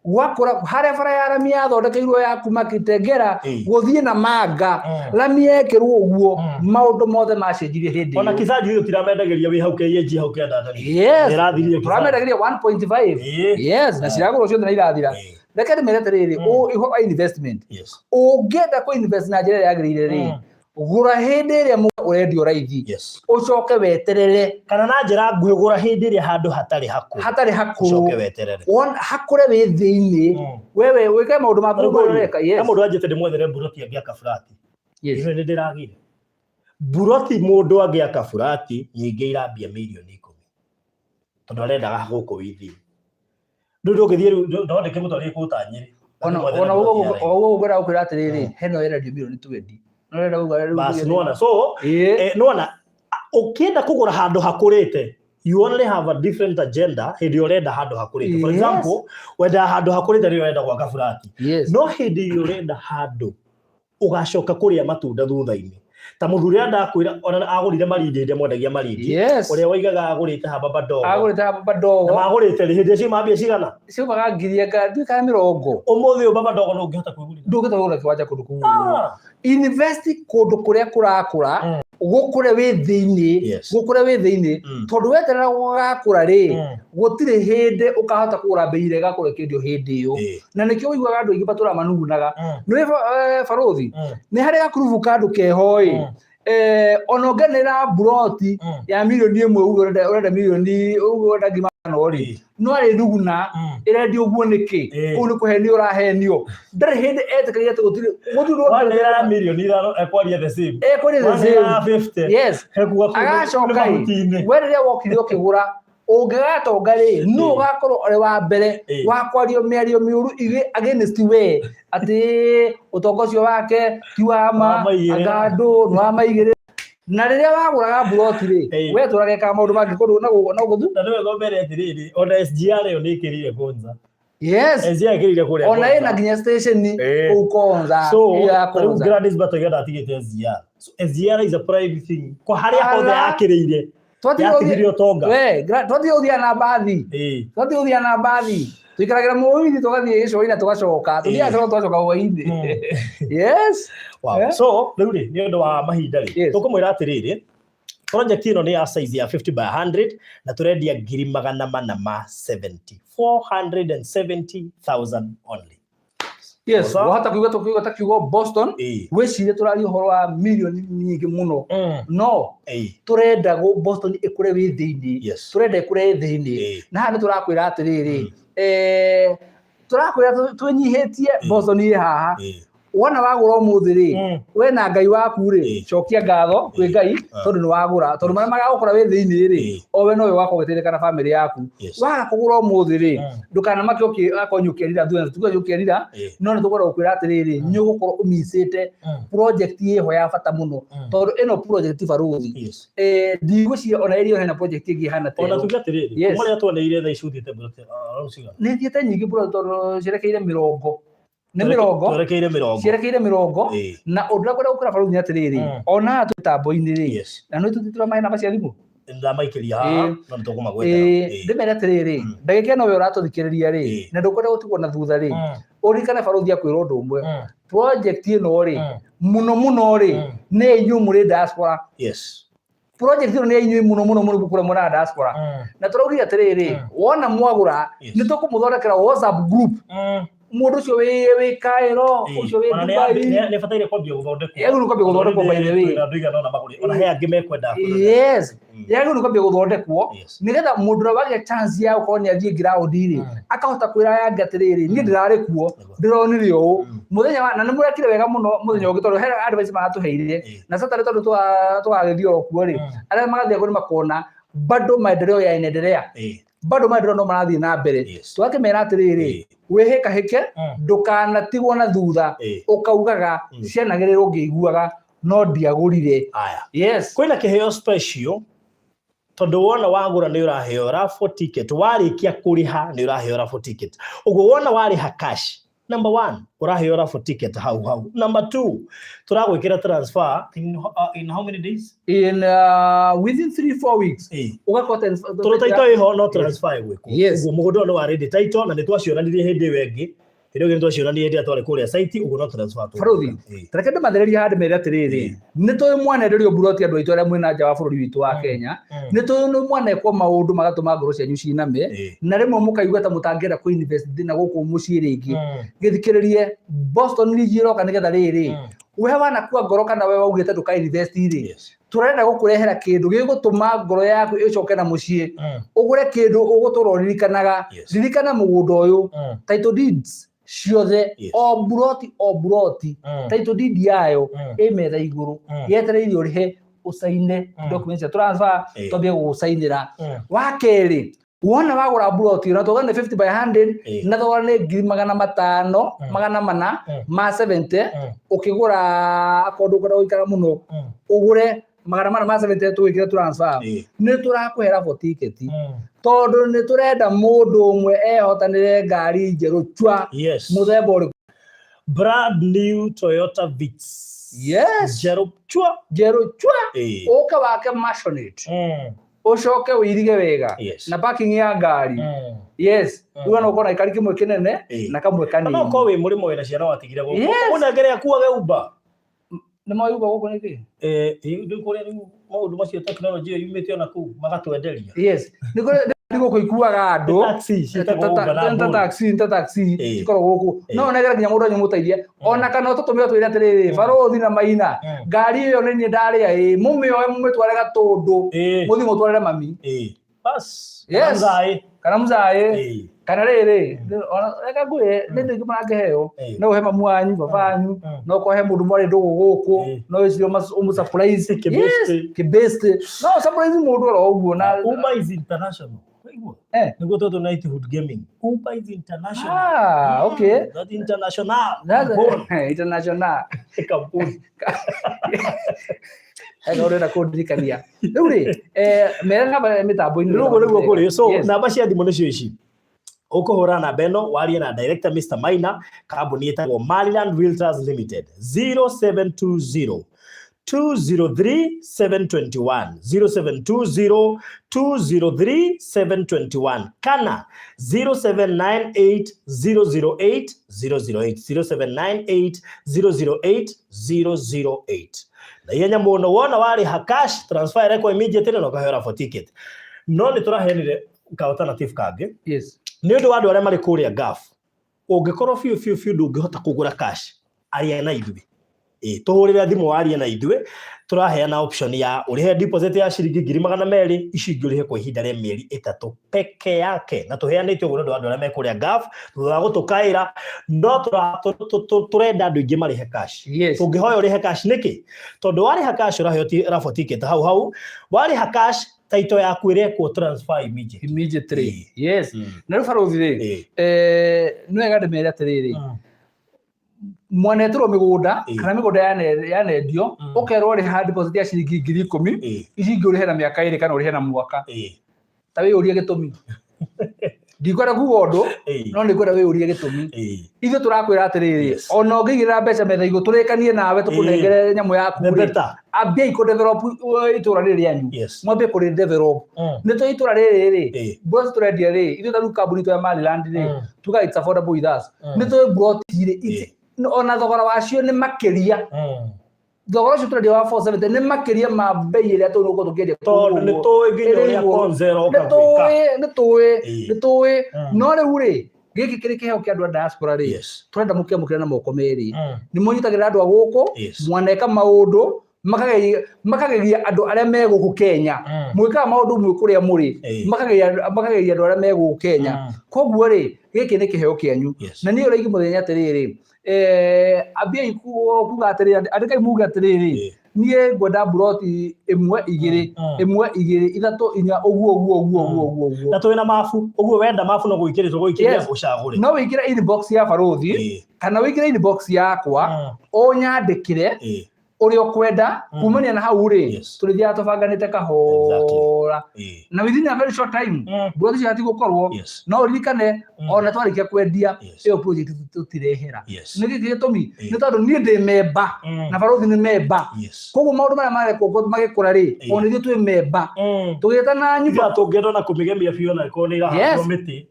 gwakora harĩa bara ya rami yathondekeirwo ya kuma Kitengela gũthiĩ na manga rami yekĩrwo ũguo maũndũ mothe macenjirie hĩndĩ ona kisaji hiyo tiramendagĩria wĩ hau KG hau kĩanda ndani Yes, ĩrathirie tiramendagĩria 1.5 Yes, na ciragũrwo ciothe na irathira reke nĩmere atĩrĩrĩ ũhoro investment ũngĩenda kũ invest na njĩra yagĩrĩire rĩ gũra hĩndĩ ĩrĩa ũrendio raithi ũcoke weterere kana na njĩra nguhĩ gũra hĩndĩ ĩrĩa handũ hatarĩ hakũ ũcoke weterere hakũre wĩ thĩinĩ wewe wĩke maũndũ maku ũreka na mũndũ anjĩte ndĩmwethere mburoti angĩaka burati iwe nĩ ndĩragire mburoti mũndũ angĩaka burati nyingĩ irambia mirioni 10 tondũ arendaga gũkũ wĩthi ndũndũ ũgĩthiĩ ndondeke mũtwarĩ kũtanyĩrĩ ona ũguo ũgũra ũkwĩra atĩrĩrĩ heno yerendio mirioni 20 basi nona so nona ukienda kugura handu hakurite you only have a different agenda hindi urenda handu hakurite for example wenda handu hakurite ri urenda gwaka furati no hindi urenda handu ugacoka kuria matunda thutha-ini ta muthuri anda kwira ona agurire marindi inde mwendagia marindi uria waigaga agurite hamba ndogo na magurite ri hindi cio mambia cigana cio magagirie ngai kana 30 umuthi baba ndogo no ngihota kwigurira ndungita kugura kiwanja kundu kuu invest kundu kuria kurakura gukure wĩ thĩinĩ tondu weterera gũgakũra rĩ gũtirĩ hĩndĩ ũkahota kũgũra mbei ĩrĩa ĩgakũrekendio hĩndĩ ĩyo na nĩkĩo ũiguaga andũ aingĩ matũra manugunaga nĩ barothi nĩ harĩ gakurubu ka andũ keho ona ũngenera mburoti ya mirioni 1 uguo urenda mirioni uguo ndangima nori no arĩ nuguna ĩrendio ũguo nĩkĩ kũu nĩ kũhenio ũrahenio ndarĩ hĩndĩ etĩkĩrire atĩ gũtirĩ nĩra mirioni 5 ekwaria the same 50 yes agacoka we rĩrĩa wokire ũkĩgũra ũngĩgatonga rĩ no ũgakorwo ũrĩ wa mbere wa kwario mĩario mĩũru against we atĩ ũtonga ũcio wake ti wa ma anga andũ nĩ wa maigĩrĩra na rĩrĩa wagũraga mburoti rĩ we tũrageka maũndũ mangĩ kũndũ na gũthu na nĩwe gombere atĩrĩrĩ ona SGR yo nĩ ĩkĩrire kwanza SGR ĩkĩrire kũrĩa ona ĩna nginya station kũu Konza ya Konza Gladys Batto igana atigĩte SGR so SGR is a private thing kwa harĩa hothe yakĩrĩire yatigire ũtonga twathiĩ ũthia na mbathi tuikaragĩra mũgithi tũgathiĩ gĩcũa-inĩ tũgacoka tũthiaga tũgacoka hwaĩ-inĩ yes wow so rĩu rĩ nĩ ũndũ wa mahinda rĩ tũkũmwĩra atĩrĩrĩ project ĩno nĩ ya size ya 50 by 100 na tũrendia 470,000 only. Yes, wahota kuiga ta kiugo Boston wĩcirie tũraria ũhoro wa mirioni nyingĩ mũno no tũrenda Boston ĩkũre wĩ thĩinĩ tũrenda ĩkũre thĩinĩ na haha nĩ tũrakwĩra atĩrĩrĩ tũrakwĩra twĩnyihĩtie Boston ĩ haha wona wagũra ũmũthĩ rĩ we na Ngai waku rĩ cokia ngatho kwĩ Ngai tondũ nĩ wagũra tondũ marĩa magagũkora wĩ thĩinĩ rĩ o we nowe wakũgĩteithĩka na famĩlĩ yaku waga kũgũra ũmũthĩ rĩ ndũkanamake akonyo ũkĩrira tuge ũkĩrira no nĩ tũkwenda gũkwĩra atĩrĩrĩ nĩ ũgũkorwo ũmicĩte project ĩho ya bata mũno tondũ ĩno project barothi ndigwĩciria ona ĩrĩ hena project ĩngĩ hana ta ona tuge atĩrĩrĩ kuma rĩrĩa tuoneire thaa ici ũthiĩte nĩ thiĩte nyingĩ tondũ cirekeire 40 cirekeire 40 na ũndũ ũrĩa kwenda gũkĩra barothi atĩrĩrĩ ona tũtambo-inĩ rĩ na nĩ tũtitũra maĩ namba cia thimũ ndamaikĩria haha no nĩtũkũmagwetera ndĩmere atĩrĩrĩ ndagĩka ĩno we ũratũthikĩrĩria rĩ na ndũkwenda gũtigwo na thutha rĩ ũririkane barothi akwĩra ũndũ ũmwe project ĩno rĩ mũno rĩ nĩ inyuĩ mũrĩ diaspora project ĩno nĩ inyuĩ mũno mũrĩ kũrĩa mũrĩ diaspora na tũraugire atĩrĩrĩ wona mwagũra nĩ tũkũmũthondekera WhatsApp group mundu cio wi Cairo ucio wi Dubai ne fataire kwambia guthondekwo yaguru kwambia guthondekwo by the way na nduiga nona maguri ona he angi mekwenda yes yaguru kwambia guthondekwo nigetha mundu wage chance ya ukorwo ni athie ground ri akahota kwira yangi atiriri ni ndirari kuo ndironire uu muthenya na ni murekire wega muno muthenya ungi tondu he advice maratuheire na sasa tondu twagithio kuo ri aria magathia kuri makona bado maendeleo yaendelea bado maendeleo no marathie na mbere twakimera atiriri wihika hike ndukanatigwo na thutha ukaugaga cianagiriro ngiguaga no ndiagurire yes kwina kiheo special tondu wona wagura ni uraheo raffle ticket warikia kuriha ni uraheo raffle ticket ugo wona wariha cash number 1 uraheo raffle ticket hau number 2 turagwikira transfer in how many days in within 3-4 weeks ugakota turutaito iho no transfer gwiko ugo mugondo no waredi taito na ni twacionanirie hindi wengi Hĩndĩ ĩyo twacionanirie hĩndĩ ĩrĩa twarĩ kũrĩa site ũguo no transfer bũrũri tareke ndĩmathererie handũ mere atĩrĩrĩ nĩ tũĩ mwanenderio mburoti andũ aitũ arĩa mwĩna nja wa bũrũri witũ wa Kenya nĩ tũĩ mwanekwo maũndũ magatũma ngoro cianyu ciname na rĩmwe mũkaigua ta mũtangĩenda kũ invest na gũkũ mũciĩ rĩngĩ gĩthikĩrĩrie Boston rigi iroka nĩgetha rĩrĩ we wanakuwa ngoro kana we waugĩte ndũka invest rĩ turenda gũkũrehera kĩndũ gĩgũtũma ngoro yaku ĩcoke na mũciĩ ũgũre kĩndũ ũgũtũra ũririkanaga ririkana mũgũnda ũyũ title deeds ciothe o buroti title deed yayo metha iguru yetereire urihe usaine documents ya transfer tobie gusainira wakeri wona wagura buroti na togane 50 by 100 na togane 500 400 ma 70 ukigura akondu kada uikara muno ugure 470 tuwikira transfer ni turakuhera for ticket tondu ni turenda mundu umwe ehotanire ngari njeru chwa muthemba uri brand new Toyota Vitz njeru chwa uka wake mashonate ucoke wirige wega na parking ya ngari uga no kona ikari kimwe kinene na kamwe kanini no ko wi murimo wina ciana watigire guko una ngere akuage uba nĩ mayuga gũkũ nĩkĩ nĩ kũrĩa maũndũ macio teknolojĩ yumĩte ona kũu magatwenderia nĩ gũkũ ikuaga andũ taxi cikoragwo gũkũ no negera nginya mũndũ anyamũteithie ona kana tũtũmĩre twĩre atĩrĩrĩ barothi na maina ngari ĩyo nĩ niĩ ndarĩa mũmĩoe mũmĩtware Gatũndũ mũthiĩ mũtwarĩre mami bas kana mzae kana rĩrĩ reka ngwĩre nĩ ndĩ ngĩmarangeheo no ũhe mamu wanyu baba wanyu no kũhe mũndũ mwarĩ ndũgũ gũkũ no wĩcirie surprise kĩbĩste no surprise mũndũ oro ũguo na Uber is international nĩguo tũtũ Knighthood Gaming Uber is international okay that international kampuni urenda kundirikania riu ri mere namba mitambo-ini rugo niguo kuri so namba cia thimu nicio ici ukuhura namba ĩno warie na director Mr. Maina kambuni ĩtagwo Maryland Realtors Limited 0720 203 721 0720 203 721 kana 0798 008 008 0798 008 008 na yenya muno wona wariha cash transfer reko immediately no kahera for ticket no ni turahenire ka alternative kage ni undu wa andu aria mari kuria gaf ungikorwo fiu ndungihota kugura cash aria na ithuĩ tuhurire thimu warie na ithuĩ turaheana option ya urihe deposit ya ciringi 200 ici ingĩurihe kwa ihinda rĩa mĩeri 3 peke yake na tuheanĩte ũguo nĩ andũ arĩa mekuria gaf thutha wa gũtũkaĩra no turenda andũ aingĩ marihe cash tũngĩhoya ũrihe cash nĩkĩ tondũ wariha cash ũraheo raffle ticket hau wariha cash title yaku ĩrekwo transfer immediately na rĩu barothi rĩ nĩ wega ndĩmere atĩrĩrĩ mwaneterwo mĩgũnda kana mĩgũnda yanendio ũkerwo ũrĩha deposit ya ciringi 10,000 ici ingĩ na mĩaka 2 kana ũrĩhe na mwaka ta wĩyũrie gĩtũmi ndikwenda kuga ũndũ no nĩkwenda wĩyũrie gĩtũmi ithuĩ tũrakwĩra atĩrĩrĩ ona ũngĩigĩrĩra mbeca metha igũrũ tũrĩkanie nawe tũkũnengere nyamũ yaku ambia ikũdevelop itũra rĩrĩ rĩanyu mwambie kũrĩdevelop nĩ tũ itũra rĩrĩ rĩ broti tũrendia rĩ ithuĩ ta kambuni twa Maryland rĩ tuga it's affordable with us nĩ tũ broti rĩ ona thogora wacio nĩ makĩria thogora ucio tũrendia wa 470 nĩ makĩria ma bei ĩrĩa tũnũko tũkĩendia tondũ nĩ tũĩ nginya ũrĩa konzero ũkagwĩka nĩ tũĩ no rĩu rĩ giki kiri kiheo kia andu a diaspora ri Yes. turenda mukemukira na moko meri ni munyitagira andu a guku Yes. mwaneka maundu makageria andu aria me guku Kenya mwikaga maundu mwe kuria muri makageria andu aria me guku Kenya koguo ri giki ni kiheo kianyu na ni uri muthenya atiriri ambia kuga atiriri andikai muga atiriri nie ngwenda buroti imwe igiri ithatu inya uguo na twina mafu uguo wenda mafu no guikiritwo guikiria ucagure no wikira inbox ya barothi kana wikira inbox yakwa onyandikire uri okwenda kumania na hau ri turithia tubanganite kahora na within a very short time buroti cia tigukorwo no uririkane ona twarikia kwendia iyo project tutirehera ni giki gitumi ni tondu ni ndi member na barothi ni member koguo maundu maria magikura ri ona ithuĩ twi member tugitana nyumba tungĩenda na kũmigemia biũ na ko nĩ irahandwo mĩtĩ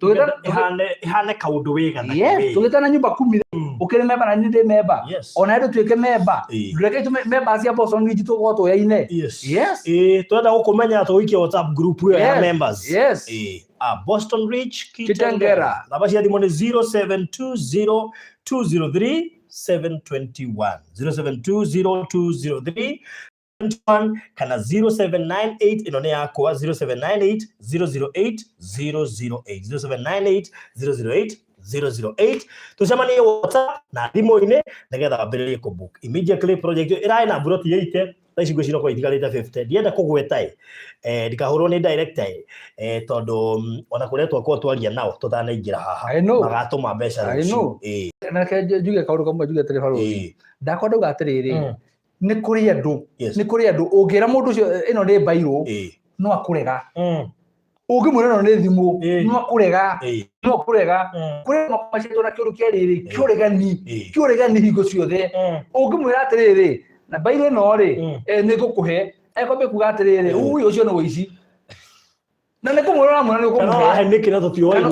ihane kaũndũ wĩgana tugitana nyumba 10 ukiri member na ni ndi member ona ndu twike member ndureke member cia boss on niji tugoto yaine twenda gũkũmenya tũikie WhatsApp group ya members Boston Ridge Kitengera namba cia thimũ nĩ 0720 203 721 0720 203 kana 0798 ino ni yakwa 0798 008 008 0798 008 tucemanie WhatsApp na thimũ-inĩ nigetha wambĩrĩrie kũbook immediately project ĩrarĩ na buroti yaite taici ngwĩciria kwa itigarĩte 50 ndienda kũgweta ndikahũrwo nĩ director tondũ ona kũrĩa twakorwo twaria nao tũtanaingĩra haha magatũma mbeca na njuge kaũndũ kamwe njuge atĩrĩ barothi ndakorwo ndauga atĩrĩrĩ nĩ kũrĩ andũ ũngĩra mũndũ ũcio ĩno nĩ mbairũ no akũrega ũngĩmwĩra ĩno nĩ thimũ no akũrega kũrĩ macetwo na kĩũndũ kĩa rĩrĩ kĩũregani hingo ciothe ũngĩmwĩra atĩrĩrĩ na mbairũ ĩno rĩ nĩ ngũkũhe ekwambia kuga atĩrĩrĩ ũcio nĩ ũici na nĩ kũmwĩra mũna nĩ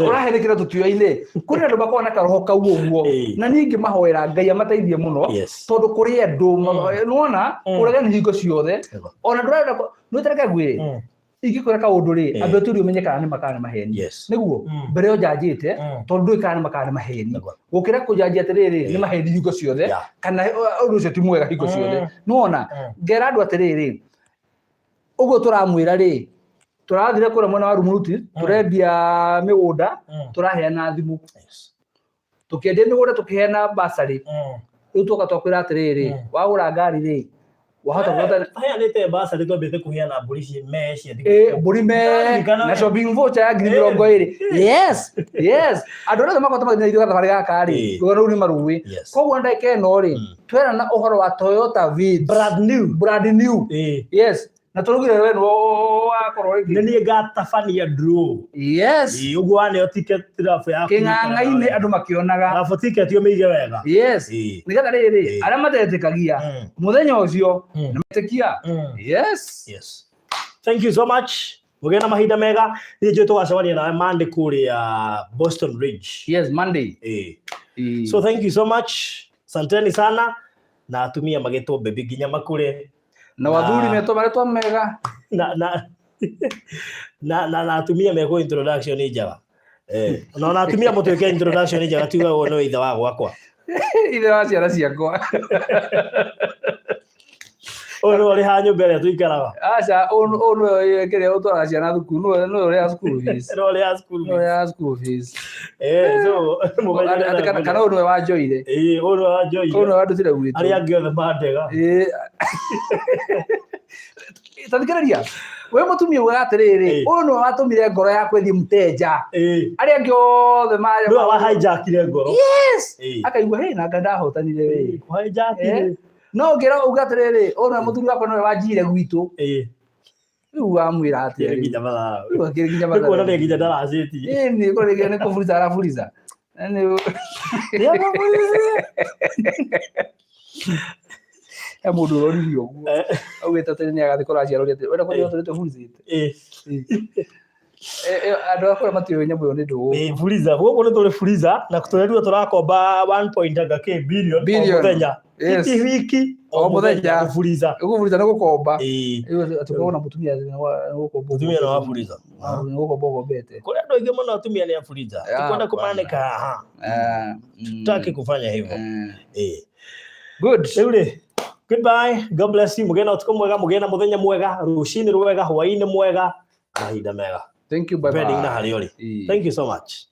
ũrahenĩkĩra tũtioinĩ kũrĩ andũ makoragwo na karoho kau ũguo na ningĩ mahoera Ngai amateithie mũno tondũ kũrĩ andũ nĩwona ũregani hingo ciothe ona ndũrenda nĩũtareka gwĩ ingĩkwĩra kaũndũ rĩ andũ tũrĩ ũmenye kana nĩ makana maheni nĩguo mbere yo njanjĩte tondũ ndũĩ kana nĩ makana maheni gũkĩra kũnjanjia atĩrĩrĩ nĩ maheni hingo ciothe kana ũndũ ũcio ti mwega hingo ciothe nĩwona ngera andũ atĩrĩrĩ ũguo tũramwĩra rĩ tũrathire kũrĩa mwena wa Rumuruti tũrendia mĩgũnda tũraheana thimũ tũkĩendia mĩgũnda tũkĩheana basarĩ rĩu twoka twakwĩra atĩrĩrĩ wagũra ngari rĩ wahota kuota hayanĩte basarĩ twambĩte kũheana mbũri cia mbũri na shopping voucher ya 20,000 yes andũ othe makota magĩthina ithuĩ gathabarĩ gaka rĩ rũgano rũu nĩ marũĩ koguo ndagĩka ĩno rĩ twerana ũhoro wa Toyota Vitz brand new yes na tũrugire we no wakorwo rĩngĩ nĩ niĩ ngatabania draw ũguo waneo ticket draft ya kĩng'ang'a-inĩ andũ makĩonaga draft ticket ũmĩige wega nĩgetha rĩrĩ arĩa matetĩkagia mũthenya ũcio nĩmetĩkia thank you so much mũgĩe na mahinda mega niĩ njũĩ tũgacemania nawe Monday kũrĩa Boston Ridge Monday so thank you so much santeni sana na atumia magĩtwo Beib nginya makũre na wathuri metwo maretwo mega na atumia meko introduction njega na atumia mũtwĩke introduction njega tiga no ithe wa gwakwa ithe wa ciana ciakwa ũyũ ũrĩ ha nyũmba ĩrĩa tũikaraga aca ũyũ kĩrĩa ũtwaraga ciana thukuru nĩ ũrĩa school fees kana ũyũ nĩwe wanjoire ũyũ nĩwe wandutire gwitũ arĩa angĩ othe mandega tathikĩrĩria we mũtumia ugaga atĩrĩrĩ ũyũ nĩwe watũmire ngoro yakwa ĩthiĩ Mteja arĩa angĩ othe nĩwe wahijackire ngoro akaigua nanga ndahotanire no ngĩra uga atĩrĩrĩ ũyũ nĩwe mũthuri wakwa nĩwe wanjire gwitũ rĩu wamwĩra atĩa nĩkuona nĩ nginya ndaracĩtie nĩ kũburiza araburiza he mũndũ ũroririe ũguo augĩte atĩ nĩ agathiĩ kũracia rori atĩ wenda kũrĩa tũrĩ tũburicĩte Andũ akũrĩa matiũĩ nyamũ ĩyo nĩ ndũgũ. Fuliza, gũkũ nĩ tũrĩ Fuliza na tũreruo tũrakomba 1.8 billion o mũthenya. Wiki o mũthenya Fuliza. Fuliza nĩ gũkomba. Tukona Mutumia nĩ gũkomba. Mutumia no wa Fuliza. Nĩ gũkomba ũkombete. Kũrĩ andũ aingĩ mũno atumia nĩ a Fuliza. Tukwenda kũmanika haha. Tutaki kufanya hivyo. Good. Goodbye. God bless you. Mugena utuko mwega, mugena muthenya mwega, rucini rwega, hwaini mwega, mahinda mega. Thank you. Bye bye. Thank you so much.